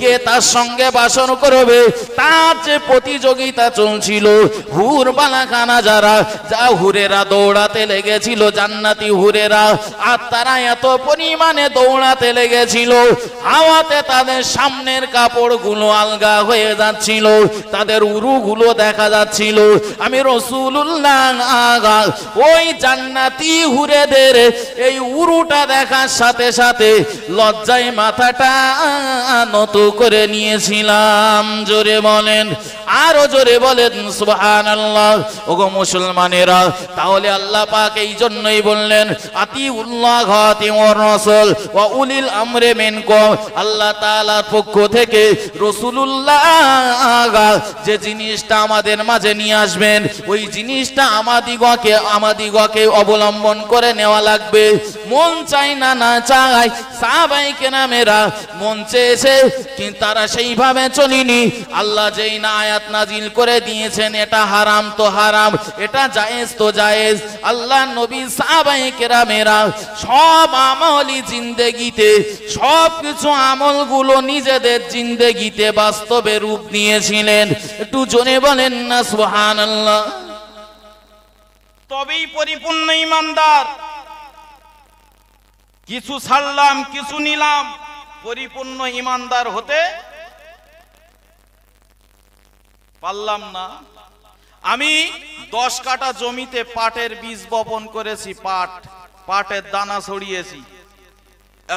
কে তার সঙ্গে বাসর করবে তার যে প্রতিযোগিতা চলছিল, হুর বালাখানা যারা যা হুরেরা দৌড়াতে লেগেছিল, জান্নাতি হুরেরা, আর তারা এত পরিমাণে দৌড়াতে লেগেছিল, হাওয়াতে তাদের সামনের কাপড়গুলো আলগা হয়ে যাচ্ছিল, তাদের উরুগুলো দেখা যাচ্ছিল। আমি রাসূলুল্লাহ ওই জান্নাতি হুরেদের এই উরুটা দেখার সাথে সাথে লজ্জায় মাথাটা নত ওযু করে নিয়েছিলাম। জোরে বলেন, আরো জোরে বলেন সুবহানাল্লাহ। ওগো মুসলমানেরা, তাহলে আল্লাহ পাক এই জন্যই বললেন আতিউল্লাহ ওয়া আতিউর রাসূল ওয়া উলিল আমরি মিনকুম। আল্লাহ তাআলার পক্ষ থেকে রাসূলুল্লাহ যে জিনিসটা আমাদের মাঝে নিয়ে আসবেন, ওই জিনিসটা আমাদিগকে অবলম্বন করে নেওয়া লাগবে। মন চাই না না চাই, সাহাবায়ে কেরামেরা মন চেয়েছে কিন্তু তারা সেইভাবে চলেনি। আল্লাহ যেই না আয়াত নাজিল করে দিয়েছেন, এটা হারাম তো হারাম, এটা জায়েজ তো জায়েজ। আল্লাহ নবী সাহাবায়ে কেরামেরা সব আমলি জিন্দেগিতে, সব কিছু আমলগুলো নিজেদের জিন্দেগিতে বাস্তবে রূপ দিয়েছিলেন। একটু জোরে বলেন না সুবহানাল্লাহ। তবেই পরিপূর্ণ ঈমানদার। কিছু ছাড়লাম, কিছু নিলাম, পরিপূর্ণ ঈমানদার হতে পারলাম না। আমি 10 কাঠা জমিতে পাটের বীজ বপন করেছি, পাটের দানা ছড়িয়েছি।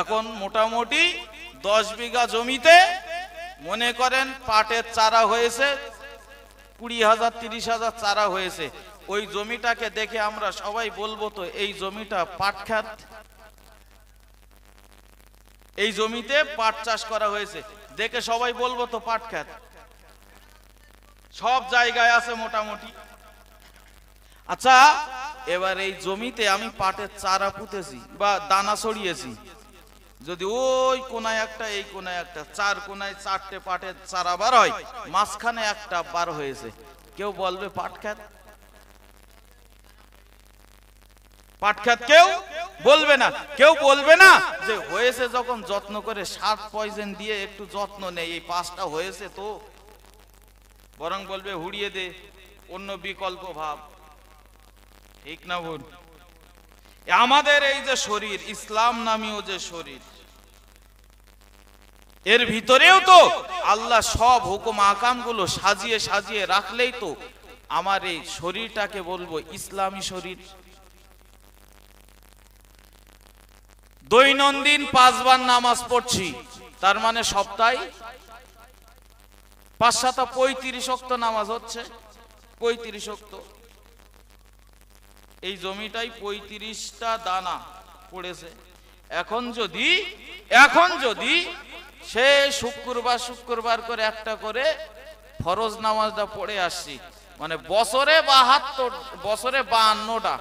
এখন মোটামুটি 10 বিঘা জমিতে মনে করেন পাটের চারা হয়েছে 20,000 30,000 চারা হয়েছে। ওই জমিটাকে দেখে আমরা সবাই বলবো তো এই জমিটা পাট ক্ষেত, এই জমিতে পাট চাষ করা হয়েছে, দেখে সবাই বলবো তো পাট ক্ষেত। সব জায়গায় আছে মোটামুটি। আচ্ছা, এবার এই জমিতে আমি পাটের চারা পুঁতেছি বা দানা ছড়িয়েছি, যদি ওই কোনায় একটা এই কোনায় একটা, 4 কোনায় 4টে পাটের চারা বার হয়, মাঝখানে একটা বার হয়েছে, কেউ বলবে পাট ক্ষেত? পাট ক্ষেত কেউ বলবে না। কেউ বলবে না যে হয়েছে যখন যত্ন করে সার পয়জন দিয়ে একটু যত্ন নেই, এই 5টা হয়েছে তো, বরং বলবে হুড়িয়ে দে, অন্য বিকল্প ভাব। ঠিক না ভুল? আমাদের এই যে শরীর, ইসলাম নামীয় যে শরীর, এর ভিতরেও তো আল্লাহ সব হুকুম আকাম গুলো সাজিয়ে সাজিয়ে রাখলেই তো আমার এই শরীরটাকে বলবো ইসলামী শরীর। দৈনন্দিন 5 বার নামাজ পড়ছি, তার মানে সপ্তাহে 5-7 35 ওয়াক্ত নামাজ হচ্ছে। 35 ওয়াক্ত। এই জমিটাই 35টা দানা পড়েছে। এখন যদি সে শুক্রবার করে একটা করে ফরজ নামাজটা পড়ে আসছি, মানে বছরে 52টা,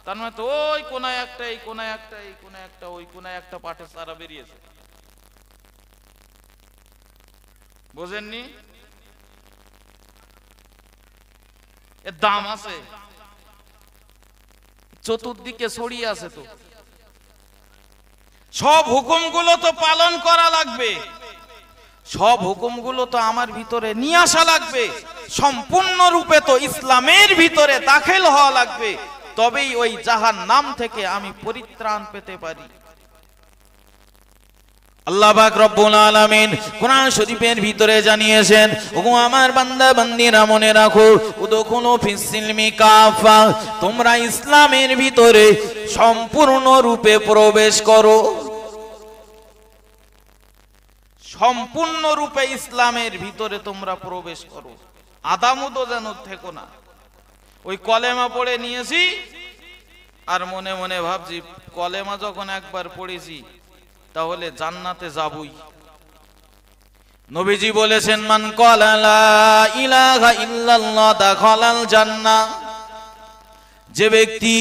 তার মানে তো ওই কোনায় একটা, এই কোনায় একটা, এই কোনায় একটা, ওই কোনায় একটা পাটের চারা বেরিয়েছে। বোঝেননি? এর দাম আছে, চতুর্দিকে ছড়িয়ে আছে। তো সব হুকুমগুলো তো পালন করা লাগবে, সব হুকুমগুলো তো আমার ভিতরে নিয়ে আসা লাগবে, সম্পূর্ণ রূপে তো ইসলামের ভিতরে দাখিল হওয়া লাগবে, তবেই ওই জাহান্নাম থেকে আমি পরিত্রাণ পেতে পারি। আল্লাহ পাক রব্বুল আলামিন কোরআন শরীফের ভিতরে জানিয়েছেন, ওগো আমার বান্দা বান্দীরা মনে রাখো, উদখুলু ফিস সিলমি কাফা, তোমরা ইসলামের ভিতরে সম্পূর্ণ রূপে প্রবেশ করো। সম্পূর্ণ রূপে ইসলামের ভিতরে তোমরা প্রবেশ করো, আদামুদো যেন থেকো না। ওই কলেমা পড়ে নিয়েছি আর মনে মনে ভাবছি কলেমা যখন একবার পড়েছি তাহলে জান্নাতে যাবই। নবীজি বলেছেন, মান ক্বালা লা ইলাহা ইল্লাল্লাহ দাখালাল জান্নাহ, যে ব্যক্তি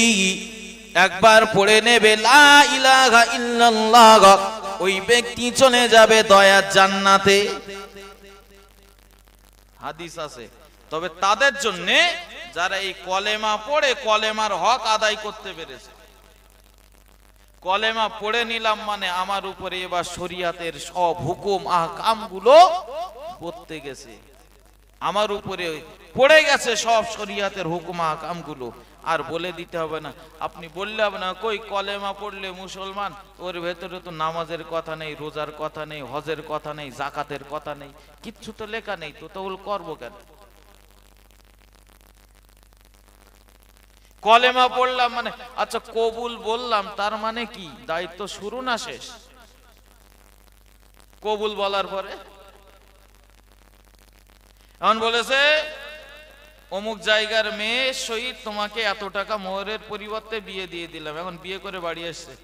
একবার পড়ে নেবে লা ইলাহা ইল্লাল্লাহ, ওই ব্যক্তি চলে যাবে দয়ার জান্নাতে। হাদিস আছে। তবে তাদের জন্য যারা এই কলেমা পড়ে কলেমার হক আদায় করতে পেরেছে। কলেমা পড়ে নিলাম মানে আমার উপরে এবার শরিয়াতের সব হুকুম আহকাম গুলো পড়তে গেছে, আমার উপরে পড়ে গেছে সব শরিয়াতের হুকুম আহকাম গুলো। আর বলে দিতে হবে না, আপনি বললে হবে না কই কলেমা পড়লে মুসলমান, ওর ভেতরে তো নামাজের কথা নেই, রোজার কথা নেই, হজের কথা নেই, জাকাতের কথা নেই, কিচ্ছু তো লেখা নেই, তো ওগুলো করবো কেন? কলেমা পড়লাম মানে আচ্ছা কবুল বললাম, তার মানে কি দায়িত্ব শুরু না শেষ? কবুল বলার পরে এখন বলেছে অমুক জায়গার মেয়ে শহীদ, তোমাকে এত টাকা মোহরের পরিবর্তে বিয়ে দিয়ে দিলাম। এখন বিয়ে করে বাড়ি আসছে,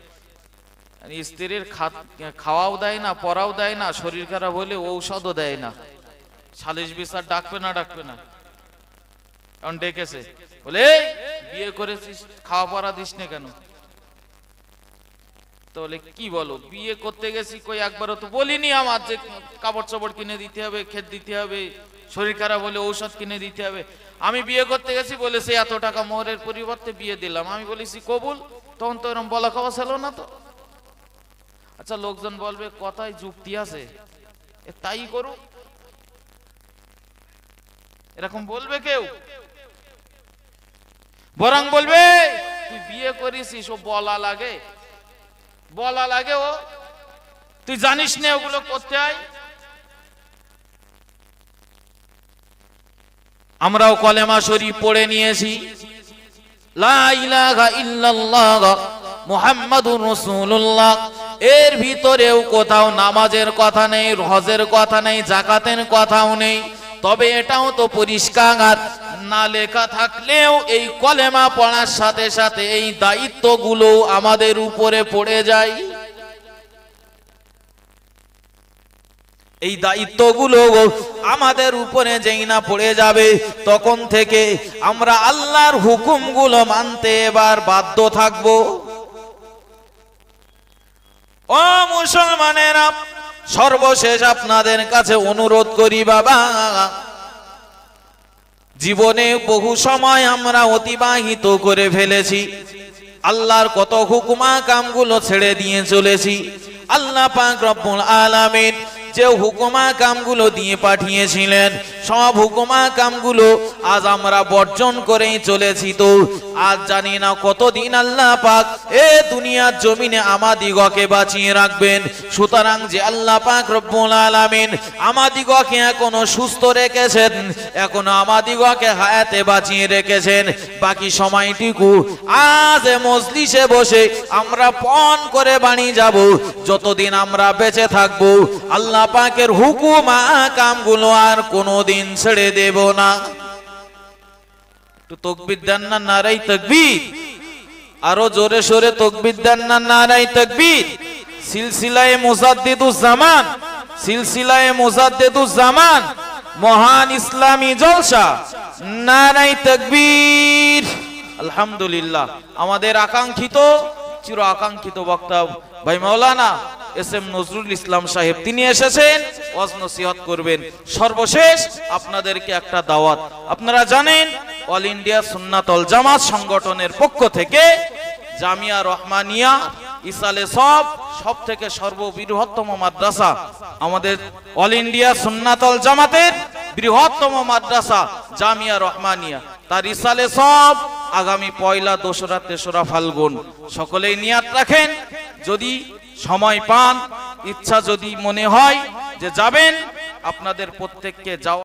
স্ত্রীর খাওয়াও দেয় না, পড়াও দেয় না, শরীর খারাপ হলে ঔষধও দেয় না। সালিশ বিচার ডাকবে না ডাকবে না, এখন ডেকেছে, বলে বিয়ে করেছিস খাওয়া পড়া দিস না কেন? তো বলে কি বলো, বিয়ে করতে গেছি কই একবারও তো বলিনি আমার যে কাপড় চোপড় কিনে দিতে হবে, খেত দিতে হবে, শরীর খারাপ হলে ঔষধ কিনে দিতে হবে। আমি বিয়ে করতে গেছি, বলেছে এত টাকা মোহরের পরিবর্তে বিয়ে দিলাম। আমি বলেছি কবুল, তখন তো এরকম বলা খাওয়া ছিল না তো। আচ্ছা, লোকজন বলবে কথায় যুক্তি আছে, তাই করুক, এরকম বলবে কেউ? বরং বলবে তুই বিয়ে করেছিস, ও বলা লাগে, বলা লাগে, ও তুই জানিস না ওগুলো করতে হয়। আমরাও কলেমা শরীফ পড়ে নিয়েছি, লা ইলাহা ইল্লাল্লাহ মুহাম্মাদুর রাসূলুল্লাহ। এর ভিতরেও কোথাও নামাজের কথা নেই, হজের কথা নেই, যাকাতের কথাও নেই। তবে এটাও তো পরিষ্কার না লেখা থাকলেও এই কলেমা পড়ার সাথে সাথে এই দায়িত্বগুলো আমাদের উপরে পড়ে যায়। এই দায়িত্বগুলো আমাদের উপরে যেই না পড়ে যাবে, তখন থেকে আমরা আল্লাহর হুকুমগুলো মানতে এবার বাধ্য থাকব। ও মুসলমানেরা, সর্বশেষ আপনাদের কাছে অনুরোধ করি, বাবা, জীবনে বহু সময় আমরা অতিবাহিত করে ফেলেছি, আল্লাহর কত হুকুমা কামগুলো ছেড়ে দিয়ে চলেছি। আল্লাহ পাক রব্বুল আলামিন যে হুকুমা কামগুলো দিয়ে পাঠিয়েছিলেন, সব হুকুমা কামগুলো আজ আমরা বর্জন করেই চলেছি। তো আজ জানি না কতদিন আল্লাহ পাক এ দুনিয়ার জমিনে আমাদিগকে বাঁচিয়ে রাখবেন। সুতরাং যে আল্লাহ পাক রব্বুল আলামিন আমাদিগকে এখনো সুস্থ রেখেছেন, এখনো আমাদিগকে হায়াতে বাঁচিয়ে রেখেছেন, বাকি সময়টুকু আজ মজলিসে বসে আমরা পণ করে বাণী যাব, যতদিন আমরা বেঁচে থাকবো আল্লাহ পাকের হুকুম কামগুলো আর কোনোদিন ছেড়ে দেব না। একটু তাকবীর দেন না, নারায়ে তাকবীর, আরো জোরে সোরে তাকবীর দেন না, নারায়ে তাকবীর। সিলসিলায়ে মুজাদ্দিদুজ জামান, সিলসিলায়ে মুজাদ্দিদুজ জামান, মহান ইসলামী জলসা, নারায়ে তাকবীর। আলহামদুলিল্লাহ, আমাদের আকাঙ্ক্ষিত, চির আকাঙ্ক্ষিত বক্তা ভাই মাওলানা এস.এম. নজরুল ইসলাম সাহেব, তিনি এসেছেন ওয়াজ নসিহত করবেন। সর্বশেষ আপনাদেরকে একটা দাওয়াত, আপনারা জানেন অল ইন্ডিয়া সুন্নাতুল জামাত সংগঠনের পক্ষ থেকে জামিয়া রহমানিয়া ইসালে সব থেকে সর্ববৃহত্তম মাদ্রাসা, আমাদের অল ইন্ডিয়া সুন্নাতুল জামাতের বৃহত্তম মাদ্রাসা জামিয়া রহমানিয়া, তার ইসালে আগামী 1 2 3 ফাল্গুন সকলেই নিয়াত রাখেন। যদি সময় পান, ইচ্ছা যদি মনে হয় যে যাবেন, আপনাদের প্রত্যেককে যাওয়া